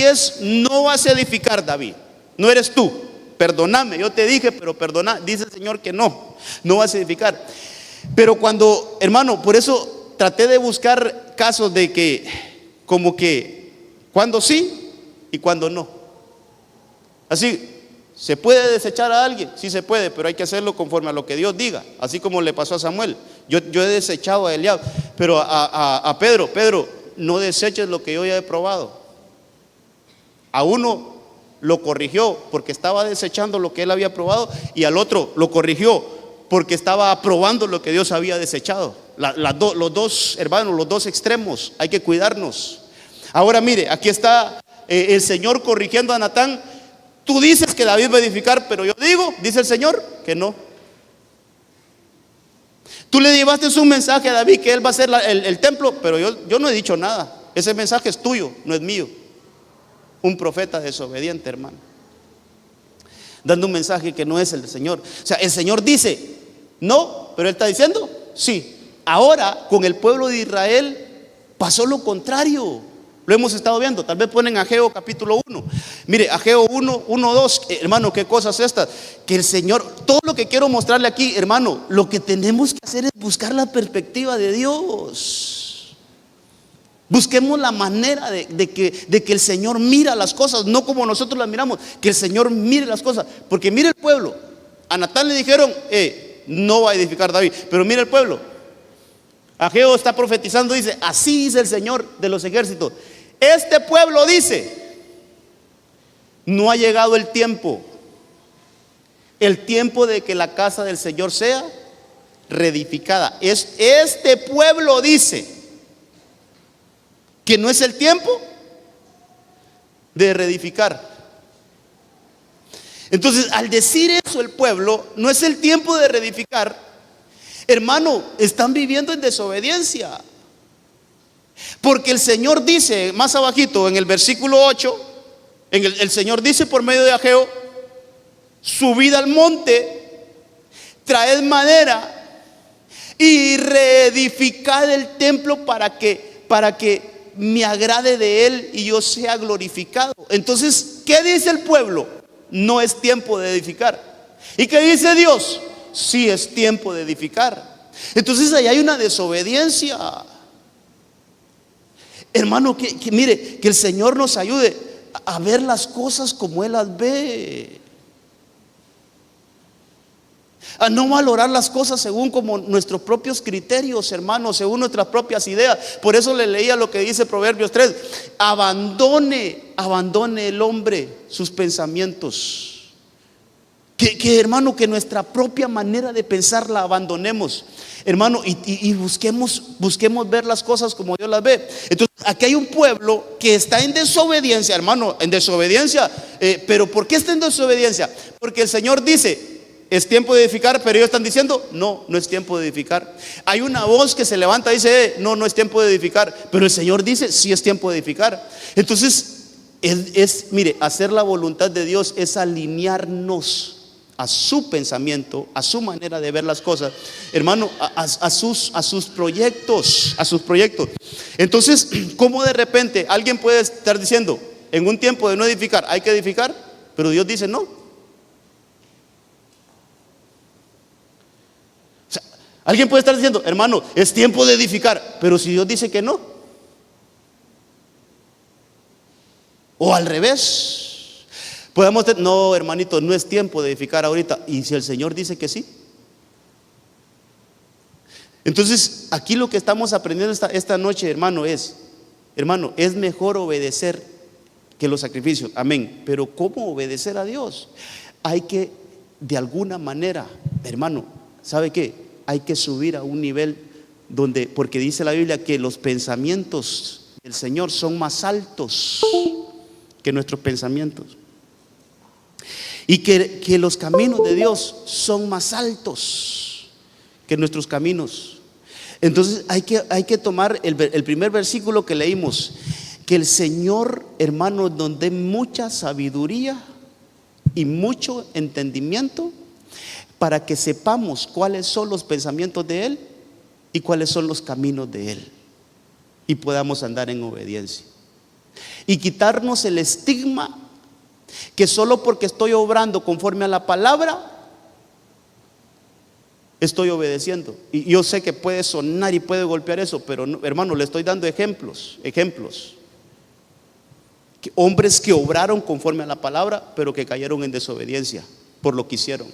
es no vas a edificar, David, no eres tú. Perdóname, yo te dije, pero perdona, dice el Señor que no vas a edificar. Pero cuando, hermano, por eso traté de buscar casos de que, como que, cuando sí y cuando no. Así, ¿se puede desechar a alguien? Sí se puede, pero hay que hacerlo conforme a lo que Dios diga. Así como le pasó a Samuel. Yo he desechado a Eliab, pero a Pedro, no deseches lo que yo ya he probado. A uno lo corrigió porque estaba desechando lo que él había probado, y al otro lo corrigió porque estaba aprobando lo que Dios había desechado. Los dos, hermanos, los dos extremos, hay que cuidarnos. Ahora mire, aquí está el Señor corrigiendo a Natán. Tú dices que David va a edificar, pero yo digo, dice el Señor, que no. Tú le llevaste un mensaje a David que él va a hacer el templo, pero yo no he dicho nada. Ese mensaje es tuyo, no es mío. Un profeta desobediente, hermano, dando un mensaje que no es el del Señor. O sea, el Señor dice no, pero él está diciendo sí. Ahora con el pueblo de Israel pasó lo contrario. Lo hemos estado viendo. Tal vez ponen Ageo capítulo 1. Mire, Ageo 1:2, hermano, qué cosas estas. Que el Señor, todo lo que quiero mostrarle aquí, hermano, lo que tenemos que hacer es buscar la perspectiva de Dios. Busquemos la manera de que el Señor mira las cosas, no como nosotros las miramos. Que el Señor mire las cosas. Porque mire el pueblo. A Natán le dijeron, no va a edificar David. Pero mire el pueblo. Ageo está profetizando, dice, así dice el Señor de los ejércitos. Este pueblo dice, no ha llegado el tiempo de que la casa del Señor sea reedificada. Este pueblo dice que no es el tiempo de reedificar. Entonces, al decir eso el pueblo, no es el tiempo de reedificar, hermano, están viviendo en desobediencia. Porque el Señor dice, más abajito en el versículo 8, el Señor dice por medio de Ageo, subid al monte, traed madera y reedificad el templo para que me agrade de él y yo sea glorificado. Entonces, ¿qué dice el pueblo? No es tiempo de edificar. ¿Y qué dice Dios? Sí es tiempo de edificar. Entonces ahí hay una desobediencia. Hermano, que mire, que el Señor nos ayude a ver las cosas como Él las ve, a no valorar las cosas según como nuestros propios criterios, hermanos, según nuestras propias ideas. Por eso le leía lo que dice Proverbios 3: abandone el hombre sus pensamientos. Que hermano, que nuestra propia manera de pensar la abandonemos, hermano, y busquemos ver las cosas como Dios las ve. Entonces aquí hay un pueblo que está en desobediencia, hermano, en desobediencia. Pero ¿por qué está en desobediencia? Porque el Señor dice, es tiempo de edificar, pero ellos están diciendo, no es tiempo de edificar. Hay una voz que se levanta y dice, no es tiempo de edificar, pero el Señor dice, sí es tiempo de edificar. Entonces mire, hacer la voluntad de Dios es alinearnos a su pensamiento, a su manera de ver las cosas, hermano, a sus proyectos, Entonces, ¿cómo de repente alguien puede estar diciendo, en un tiempo de no edificar, hay que edificar, pero Dios dice no? O sea, Alguien puede estar diciendo, hermano, es tiempo de edificar, pero si Dios dice que no. O al revés, no, hermanito, no es tiempo de edificar ahorita. Y si el Señor dice que sí. Entonces, aquí lo que estamos aprendiendo esta noche, hermano, es mejor obedecer que los sacrificios. Amén. Pero ¿cómo obedecer a Dios? Hay que, de alguna manera, hermano, ¿sabe qué? Hay que subir a un nivel donde, porque dice la Biblia que los pensamientos del Señor son más altos que nuestros pensamientos. Y que los caminos de Dios son más altos que nuestros caminos. Entonces hay que tomar el primer versículo que leímos, que el Señor, hermano, nos dé mucha sabiduría y mucho entendimiento para que sepamos cuáles son los pensamientos de Él y cuáles son los caminos de Él, y podamos andar en obediencia y quitarnos el estigma que solo porque estoy obrando conforme a la palabra estoy obedeciendo. Y yo sé que puede sonar y puede golpear eso, pero no, hermano, le estoy dando ejemplos. Hombres que obraron conforme a la palabra, pero que cayeron en desobediencia por lo que hicieron.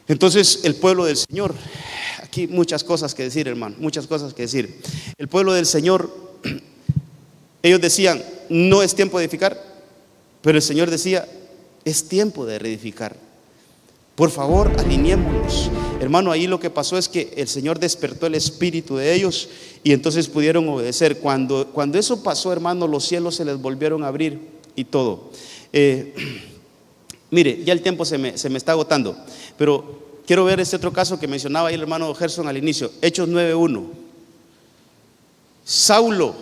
Entonces, el pueblo del Señor, aquí muchas cosas que decir, hermano, muchas cosas que decir. El pueblo del Señor, ellos decían, no es tiempo de edificar, pero el Señor decía, es tiempo de reedificar. Por favor, alineémonos. Hermano, ahí lo que pasó es que el Señor despertó el espíritu de ellos y entonces pudieron obedecer. Cuando eso pasó, hermano, los cielos se les volvieron a abrir y todo. Mire, ya el tiempo se me está agotando, pero quiero ver este otro caso que mencionaba ahí el hermano Gerson al inicio. Hechos 9:1. Saulo,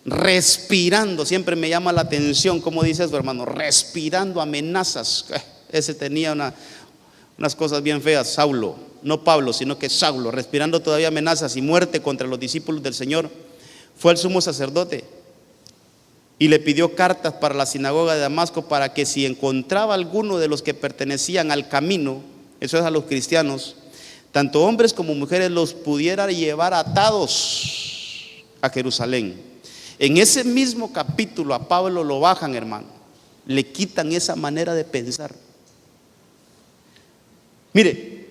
respirando, siempre me llama la atención cómo dice eso, hermano, respirando amenazas. Ese tenía unas cosas bien feas, Saulo, no Pablo, sino que Saulo, respirando todavía amenazas y muerte contra los discípulos del Señor. Fue al sumo sacerdote y le pidió cartas para la sinagoga de Damasco, para que si encontraba alguno de los que pertenecían al camino, eso es a los cristianos, tanto hombres como mujeres, los pudiera llevar atados a Jerusalén. En ese mismo capítulo a Pablo lo bajan, hermano, le quitan esa manera de pensar. Mire,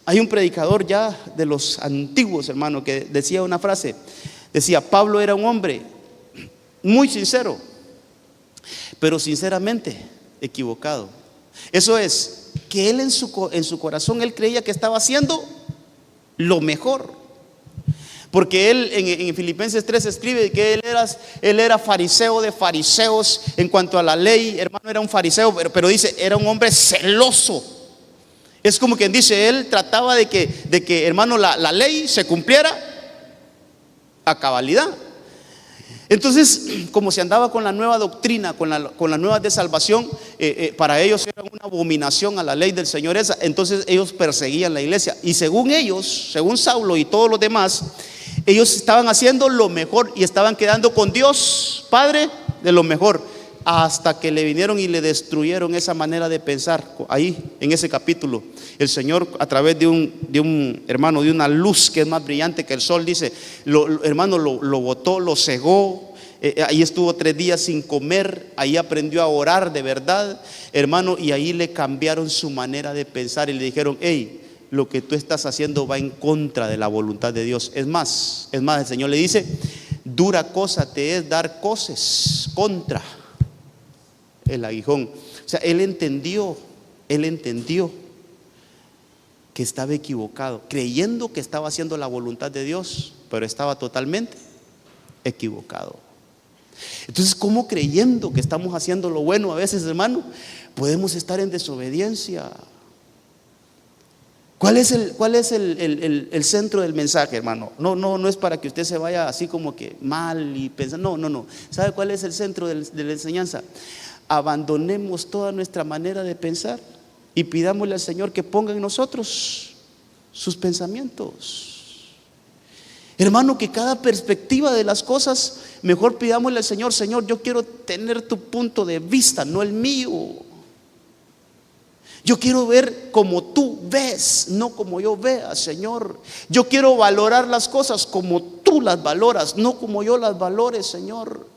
hay un predicador ya de los antiguos, hermano, que decía una frase. Decía, Pablo era un hombre muy sincero, pero sinceramente equivocado. Eso es, que él en su corazón, él creía que estaba haciendo lo mejor. Porque él en Filipenses 3 escribe que él era fariseo de fariseos en cuanto a la ley. Hermano, era un fariseo, pero dice, era un hombre celoso. Es como quien dice, él trataba de que hermano, la ley se cumpliera a cabalidad. Entonces, como se andaba con la nueva doctrina, con las nuevas de salvación, para ellos era una abominación a la ley del Señor esa. Entonces ellos perseguían la iglesia. Y según ellos, según Saulo y todos los demás, ellos estaban haciendo lo mejor y estaban quedando con Dios Padre de lo mejor, hasta que le vinieron y le destruyeron esa manera de pensar. Ahí en ese capítulo el Señor, a través de un hermano, de una luz que es más brillante que el sol, dice, hermano, lo botó, lo cegó. Ahí estuvo 3 días sin comer. Ahí aprendió a orar de verdad, hermano, y ahí le cambiaron su manera de pensar y le dijeron, hey, lo que tú estás haciendo va en contra de la voluntad de Dios. Es más, el Señor le dice, dura cosa te es dar coces contra el aguijón. O sea, él entendió que estaba equivocado, creyendo que estaba haciendo la voluntad de Dios, pero estaba totalmente equivocado. Entonces, ¿cómo creyendo que estamos haciendo lo bueno a veces, hermano, podemos estar en desobediencia? ¿Cuál es el centro del mensaje, hermano? No es para que usted se vaya así como que mal y pensar. No. ¿Sabe cuál es el centro de la enseñanza? Abandonemos toda nuestra manera de pensar y pidámosle al Señor que ponga en nosotros sus pensamientos. Hermano, que cada perspectiva de las cosas, mejor pidámosle al Señor, Señor, yo quiero tener tu punto de vista, no el mío. Yo quiero ver como tú ves, no como yo vea, Señor. Yo quiero valorar las cosas como tú las valoras, no como yo las valore, Señor.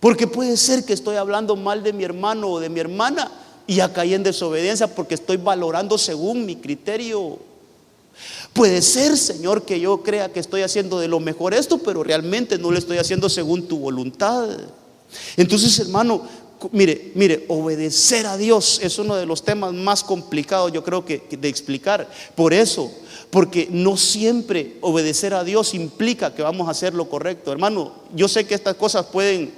Porque puede ser que estoy hablando mal de mi hermano o de mi hermana y ya caí en desobediencia porque estoy valorando según mi criterio. Puede ser, Señor, que yo crea que estoy haciendo de lo mejor esto, pero realmente no lo estoy haciendo según tu voluntad. Entonces, hermano, mire, obedecer a Dios es uno de los temas más complicados, yo creo que de explicar. Por eso, porque no siempre obedecer a Dios implica que vamos a hacer lo correcto. Hermano, yo sé que estas cosas pueden,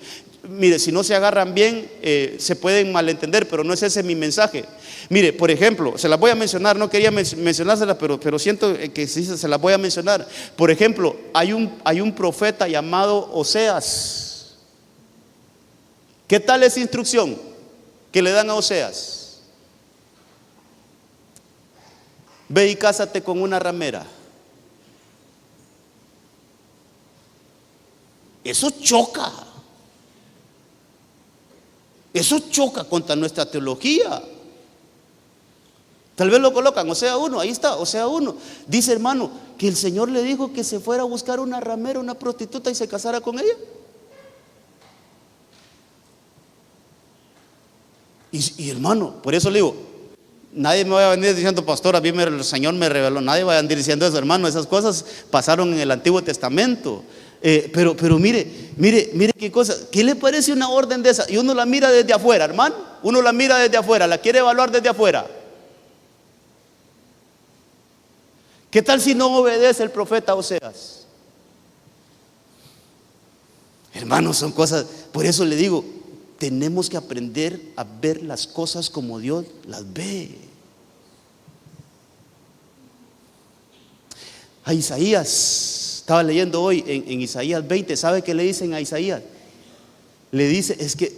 mire, si no se agarran bien, se pueden malentender, pero no es ese mi mensaje. Mire, por ejemplo, se las voy a mencionar, no quería mencionárselas, pero siento que sí se las voy a mencionar. Por ejemplo, hay un profeta llamado Oseas. ¿Qué tal esa instrucción que le dan a Oseas? Ve y cásate con una ramera. Eso choca. Eso choca contra nuestra teología. Tal vez lo colocan, Osea 1, ahí está, Osea 1. Dice, hermano, que el Señor le dijo que se fuera a buscar una ramera, una prostituta y se casara con ella. Y hermano, por eso le digo, nadie me va a venir diciendo, pastor, a mí el Señor me reveló. Nadie va a venir diciendo eso, hermano. Esas cosas pasaron en el Antiguo Testamento. Pero mire qué cosa. ¿Qué le parece una orden de esa? Y uno la mira desde afuera, hermano. Uno la mira desde afuera, la quiere evaluar desde afuera. ¿Qué tal si no obedece el profeta Oseas? Hermanos, son cosas. Por eso le digo, tenemos que aprender a ver las cosas como Dios las ve. A Isaías, estaba leyendo hoy en Isaías 20. ¿Sabe qué le dicen a Isaías? Le dice, es que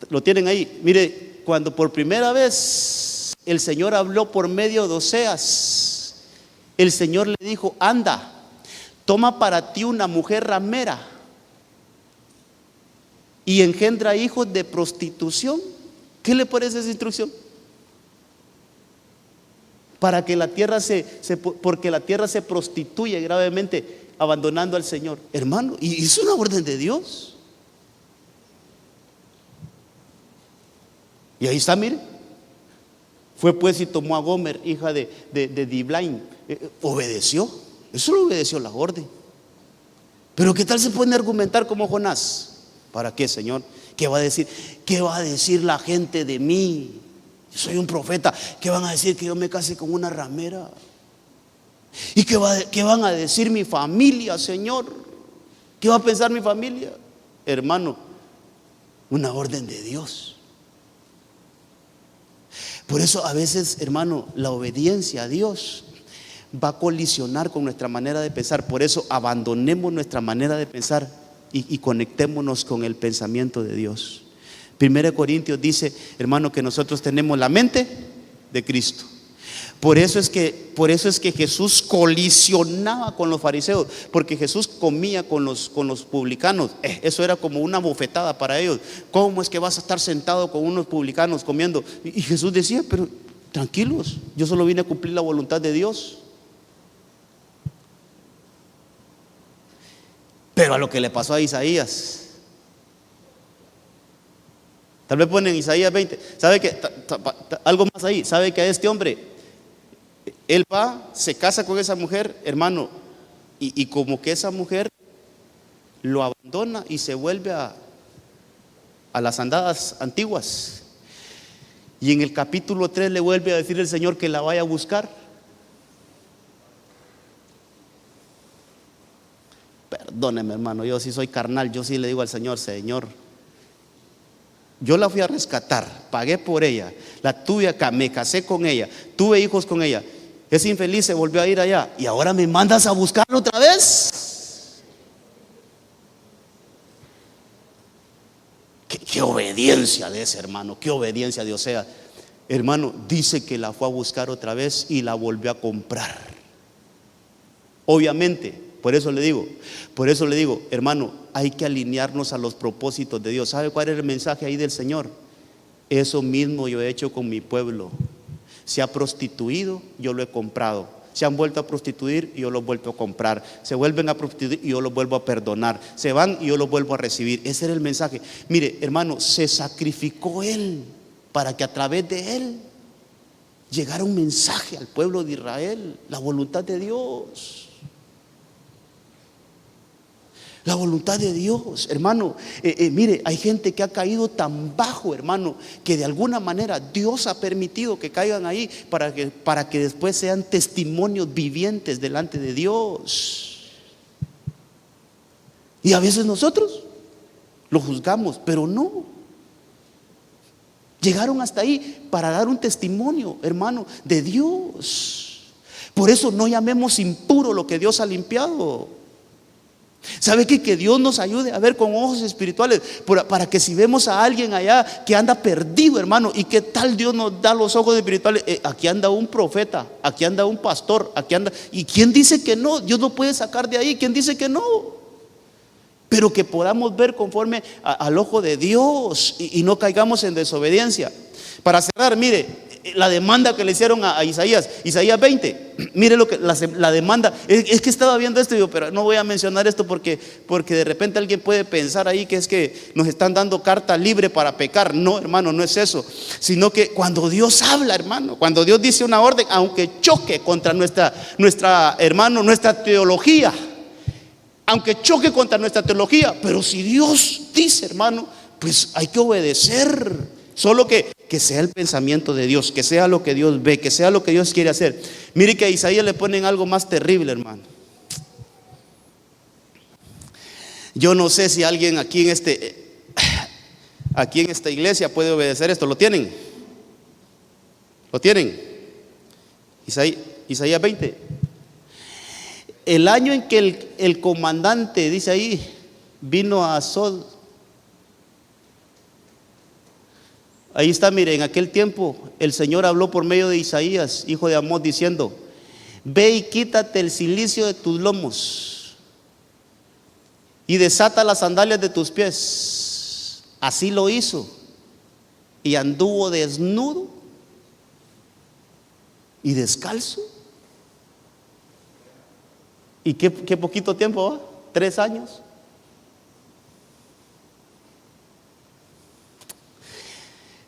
lo tienen ahí. Mire, cuando por primera vez el Señor habló por medio de Oseas, el Señor le dijo, anda, toma para ti una mujer ramera y engendra hijos de prostitución. ¿Qué le parece esa instrucción? Para que la tierra porque la tierra se prostituye gravemente, abandonando al Señor. Hermano, y es una orden de Dios. Y ahí está, mire. Fue pues y tomó a Gomer, hija de Diblaim. Obedeció. Eso lo obedeció la orden. Pero ¿qué tal se puede argumentar como Jonás? ¿Para qué, Señor? ¿Qué va a decir? ¿Qué va a decir la gente de mí? Yo soy un profeta. ¿Qué van a decir que yo me case con una ramera? ¿Y qué van a decir mi familia, Señor? ¿Qué va a pensar mi familia? Hermano, una orden de Dios. Por eso a veces, hermano, la obediencia a Dios va a colisionar con nuestra manera de pensar. Por eso abandonemos nuestra manera de pensar y conectémonos con el pensamiento de Dios. 1 Corintios dice, hermano, que nosotros tenemos la mente de Cristo. Por eso es que Jesús colisionaba con los fariseos, porque Jesús comía con los publicanos. Eso era como una bofetada para ellos. ¿Cómo es que vas a estar sentado con unos publicanos comiendo? Y Jesús decía, pero tranquilos, yo solo vine a cumplir la voluntad de Dios. Pero a lo que le pasó a Isaías, tal vez ponen Isaías 20. ¿Sabe que algo más ahí? ¿Sabe que a este hombre, él va, se casa con esa mujer, hermano, y como que esa mujer lo abandona y se vuelve a las andadas antiguas? Y en el capítulo 3 le vuelve a decir el Señor que la vaya a buscar. Perdóneme, hermano, yo sí soy carnal. Yo sí le digo al Señor, Señor, yo la fui a rescatar, pagué por ella, la tuve acá, me casé con ella, tuve hijos con ella. Ese infeliz se volvió a ir allá y ahora me mandas a buscarla otra vez. Qué obediencia de ese hermano, qué obediencia de Oseas. Hermano, dice que la fue a buscar otra vez y la volvió a comprar. Obviamente. Por eso le digo, hermano, hay que alinearnos a los propósitos de Dios. ¿Sabe cuál es el mensaje ahí del Señor? Eso mismo yo he hecho con mi pueblo. Se ha prostituido, yo lo he comprado. Se han vuelto a prostituir y yo los vuelvo a comprar. Se vuelven a prostituir y yo los vuelvo a perdonar. Se van y yo los vuelvo a recibir. Ese era el mensaje. Mire, hermano, se sacrificó Él para que a través de Él llegara un mensaje al pueblo de Israel. La voluntad de Dios. La voluntad de Dios, hermano. Mire, hay gente que ha caído tan bajo, hermano, que de alguna manera Dios ha permitido que caigan ahí para que después sean testimonios vivientes delante de Dios. Y a veces nosotros lo juzgamos, pero no. Llegaron hasta ahí para dar un testimonio, hermano, de Dios. Por eso no llamemos impuro lo que Dios ha limpiado. ¿Sabe qué? Que Dios nos ayude a ver con ojos espirituales para que si vemos a alguien allá que anda perdido, hermano, y qué tal Dios nos da los ojos espirituales. Aquí anda un profeta, aquí anda un pastor, aquí anda. ¿Y quién dice que no? Dios no puede sacar de ahí. ¿Quién dice que no? Pero que podamos ver conforme al ojo de Dios y no caigamos en desobediencia. Para cerrar, mire, la demanda que le hicieron a Isaías 20, mire lo que la demanda, es que estaba viendo esto y digo, pero no voy a mencionar esto porque de repente alguien puede pensar ahí que es que nos están dando carta libre para pecar. No, hermano, no es eso, sino que cuando Dios habla, hermano, cuando Dios dice una orden, aunque choque contra nuestra teología, aunque choque contra nuestra teología, pero si Dios dice, hermano, pues hay que obedecer. Solo que sea el pensamiento de Dios, que sea lo que Dios ve, que sea lo que Dios quiere hacer. Mire que a Isaías le ponen algo más terrible, hermano. Yo no sé si alguien aquí en esta iglesia puede obedecer esto. ¿Lo tienen? ¿Lo tienen? Isaías 20. El año en que el comandante, dice ahí, vino a Asdod. Ahí está, mire, en aquel tiempo el Señor habló por medio de Isaías, hijo de Amós, diciendo: ve y quítate el cilicio de tus lomos y desata las sandalias de tus pies. Así lo hizo y anduvo desnudo y descalzo. ¿Y qué poquito tiempo va? 3 años.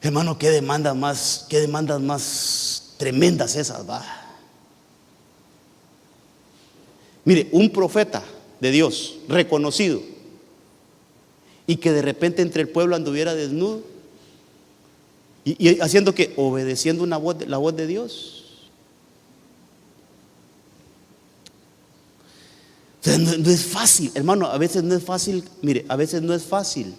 Hermano, qué demandas más tremendas esas, va. Mire, un profeta de Dios reconocido y que de repente entre el pueblo anduviera desnudo y haciendo que, obedeciendo la voz de Dios. O sea, no es fácil, hermano, a veces no es fácil. Mire, a veces no es fácil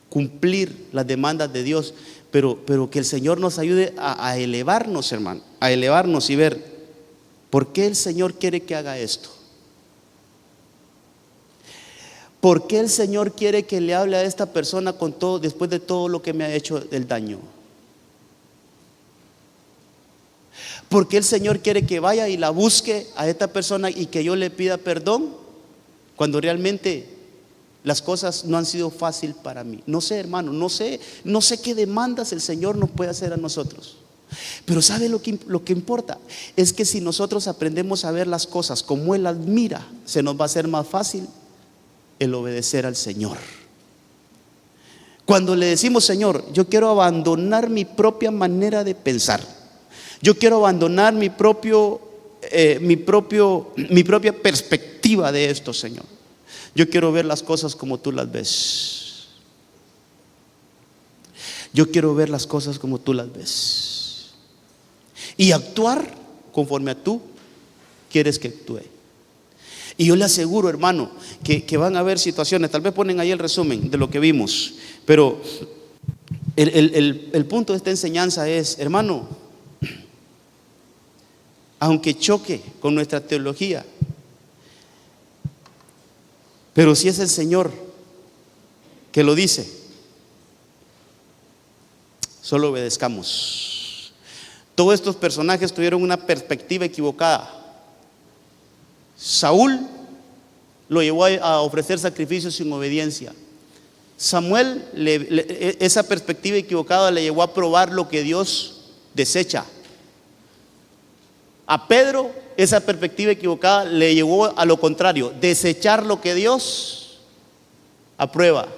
cumplir las demandas de Dios, pero que el Señor nos ayude a elevarnos, hermano, a elevarnos y ver por qué el Señor quiere que haga esto. ¿Por qué el Señor quiere que le hable a esta persona con todo, después de todo lo que me ha hecho el daño? ¿Por qué el Señor quiere que vaya y la busque a esta persona y que yo le pida perdón cuando realmente las cosas no han sido fácil para mí? No sé, hermano, no sé qué demandas el Señor nos puede hacer a nosotros. Pero ¿sabe lo que importa? Es que si nosotros aprendemos a ver las cosas como Él las mira, se nos va a hacer más fácil el obedecer al Señor. Cuando le decimos: Señor, yo quiero abandonar mi propia manera de pensar, yo quiero abandonar mi propia perspectiva de esto, Señor. Yo quiero ver las cosas como tú las ves. Yo quiero ver las cosas como tú las ves y actuar conforme a tú quieres que actúe. Y yo le aseguro, hermano, que van a haber situaciones. Tal vez ponen ahí el resumen de lo que vimos, pero el punto de esta enseñanza es, hermano, aunque choque con nuestra teología, pero si es el Señor que lo dice, solo obedezcamos. Todos estos personajes tuvieron una perspectiva equivocada. Saúl lo llevó a ofrecer sacrificios sin obediencia. Samuel, esa perspectiva equivocada le llevó a probar lo que Dios desecha. A Pedro esa perspectiva equivocada le llevó a lo contrario, desechar lo que Dios aprueba.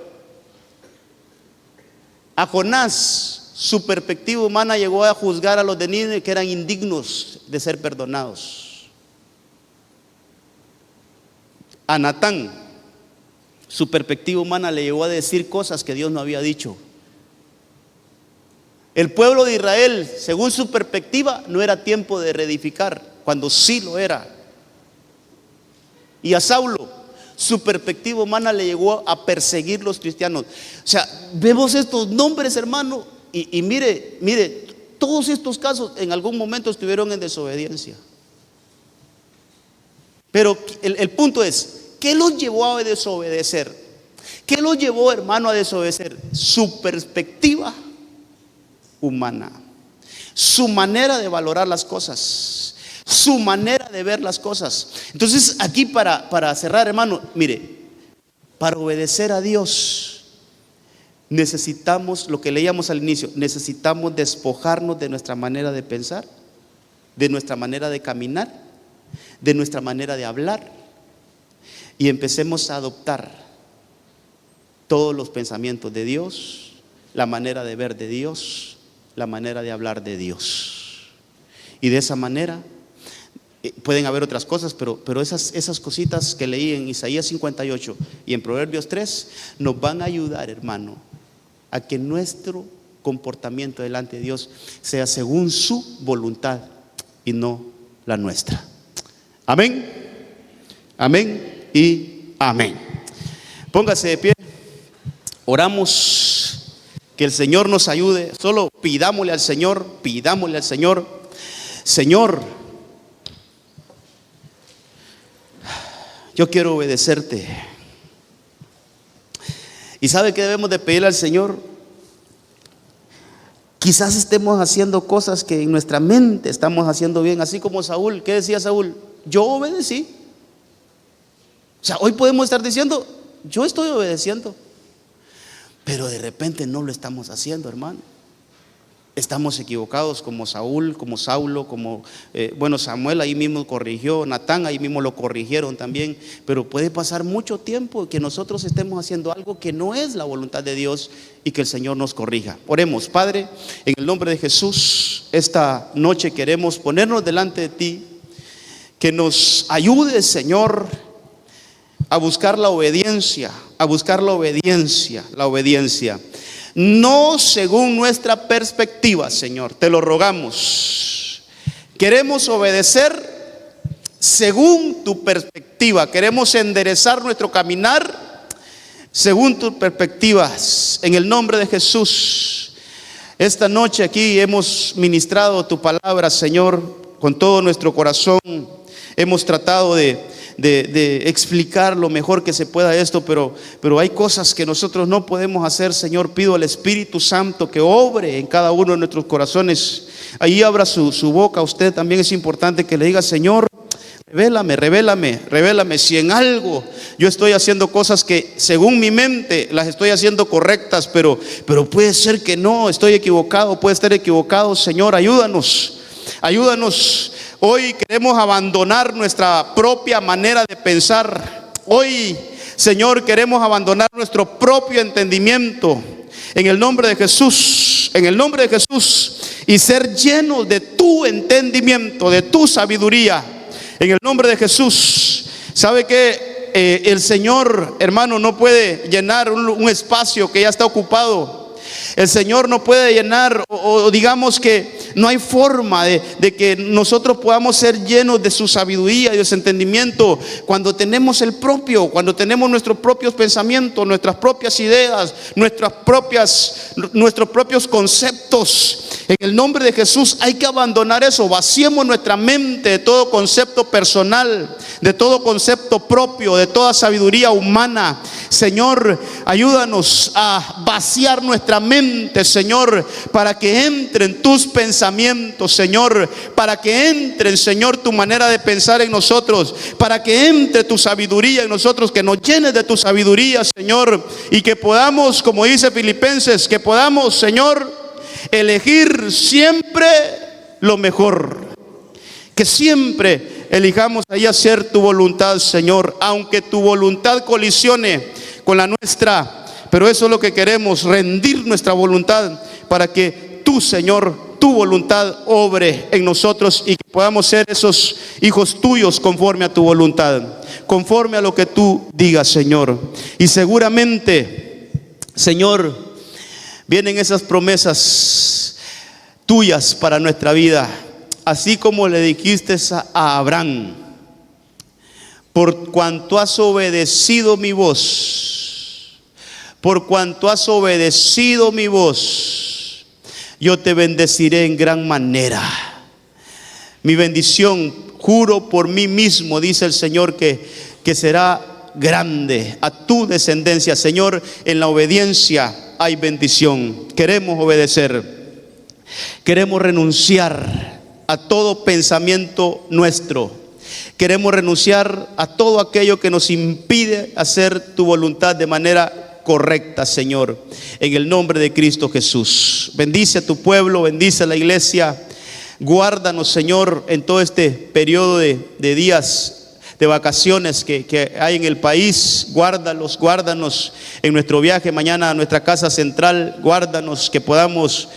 A Jonás, su perspectiva humana llegó a juzgar a los de Nínive que eran indignos de ser perdonados. A Natán, su perspectiva humana le llevó a decir cosas que Dios no había dicho. El pueblo de Israel, según su perspectiva, no era tiempo de reedificar, cuando sí lo era. Y a Saulo, su perspectiva humana le llevó a perseguir los cristianos. O sea, vemos estos nombres, hermano, y mire, todos estos casos en algún momento estuvieron en desobediencia. Pero el punto es, ¿qué los llevó a desobedecer? ¿Qué los llevó, hermano, a desobedecer? Su perspectiva humana, su manera de valorar las cosas, su manera de ver las cosas. Entonces aquí para cerrar, hermano, mire, para obedecer a Dios necesitamos, lo que leíamos al inicio, necesitamos despojarnos de nuestra manera de pensar, de nuestra manera de caminar, de nuestra manera de hablar, y empecemos a adoptar todos los pensamientos de Dios, la manera de ver de Dios, la manera de hablar de Dios. Y de esa manera pueden haber otras cosas, pero esas cositas que leí en Isaías 58 y en Proverbios 3 nos van a ayudar, hermano, a que nuestro comportamiento delante de Dios sea según su voluntad y no la nuestra. Amén, amén y amén. Póngase de pie, oramos. Que el Señor nos ayude. Solo pidámosle al Señor, Señor, yo quiero obedecerte. ¿Y sabe qué debemos de pedirle al Señor? Quizás estemos haciendo cosas que en nuestra mente estamos haciendo bien, así como Saúl. ¿Qué decía Saúl? Yo obedecí. O sea, hoy podemos estar diciendo, yo estoy obedeciendo. Pero de repente no lo estamos haciendo, hermano. Estamos equivocados como Saúl, como Saulo, Samuel ahí mismo corrigió, Natán ahí mismo lo corrigieron también. Pero puede pasar mucho tiempo que nosotros estemos haciendo algo que no es la voluntad de Dios y que el Señor nos corrija. Oremos. Padre, en el nombre de Jesús, esta noche queremos ponernos delante de ti. Que nos ayudes, Señor, a buscar la obediencia, la obediencia. No según nuestra perspectiva, Señor, te lo rogamos. Queremos obedecer según tu perspectiva. Queremos enderezar nuestro caminar según tus perspectivas. En el nombre de Jesús, esta noche aquí hemos ministrado tu palabra, Señor, con todo nuestro corazón. Hemos tratado de explicar lo mejor que se pueda esto, pero hay cosas que nosotros no podemos hacer, Señor. Pido al Espíritu Santo que obre en cada uno de nuestros corazones. Ahí abra su boca. Usted también es importante que le diga: Señor, revélame si en algo yo estoy haciendo cosas que según mi mente las estoy haciendo correctas, pero puede ser que no, estoy equivocado, puede estar equivocado. Señor, ayúdanos. Hoy queremos abandonar nuestra propia manera de pensar. Hoy, Señor, queremos abandonar nuestro propio entendimiento. En el nombre de Jesús, y ser llenos de tu entendimiento, de tu sabiduría. En el nombre de Jesús. ¿Sabe qué? El Señor, hermano, no puede llenar un espacio que ya está ocupado. El Señor no puede llenar, o digamos que no hay forma de que nosotros podamos ser llenos de su sabiduría y de su entendimiento cuando tenemos cuando tenemos nuestros propios pensamientos, nuestras propias ideas, nuestros propios conceptos. En el nombre de Jesús hay que abandonar eso. Vaciemos nuestra mente de todo concepto personal, de todo concepto propio, de toda sabiduría humana. Señor, ayúdanos a vaciar nuestra mente, Señor, para que entren tus pensamientos, Señor, para que entren, Señor, tu manera de pensar en nosotros, para que entre tu sabiduría en nosotros, que nos llenes de tu sabiduría, Señor, y que podamos, como dice Filipenses, que podamos, Señor, elegir siempre lo mejor. Que siempre elijamos ahí hacer tu voluntad, Señor, aunque tu voluntad colisione con la nuestra. Pero eso es lo que queremos, rendir nuestra voluntad para que tú, Señor, tu voluntad obre en nosotros y que podamos ser esos hijos tuyos conforme a tu voluntad, conforme a lo que tú digas, Señor. Y seguramente, Señor, vienen esas promesas tuyas para nuestra vida, así como le dijiste a Abraham: por cuanto has obedecido mi voz, por cuanto has obedecido mi voz, yo te bendeciré en gran manera. Mi bendición, juro por mí mismo, dice el Señor, que será grande a tu descendencia. Señor, en la obediencia hay bendición. Queremos obedecer. Queremos renunciar a todo pensamiento nuestro. Queremos renunciar a todo aquello que nos impide hacer tu voluntad de manera correcta, Señor, en el nombre de Cristo Jesús. Bendice a tu pueblo, bendice a la iglesia. Guárdanos, Señor, en todo este periodo de días de vacaciones que hay en el país. Guárdanos en nuestro viaje mañana a nuestra casa central. Guárdanos, que podamos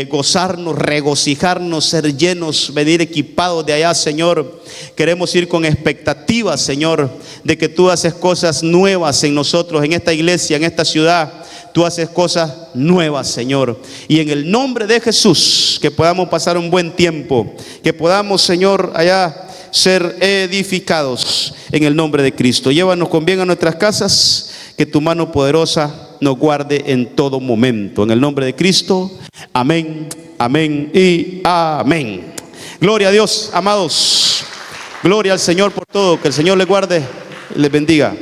gozarnos, regocijarnos, ser llenos, venir equipados de allá, Señor. Queremos ir con expectativas, Señor, de que tú haces cosas nuevas en nosotros, en esta iglesia, en esta ciudad. Tú haces cosas nuevas, Señor. Y en el nombre de Jesús, que podamos pasar un buen tiempo, que podamos, Señor, allá ser edificados en el nombre de Cristo. Llévanos con bien a nuestras casas, que tu mano poderosa nos guarde en todo momento. En el nombre de Cristo, amén, amén y amén. Gloria a Dios, amados. Gloria al Señor por todo. Que el Señor les guarde, les bendiga.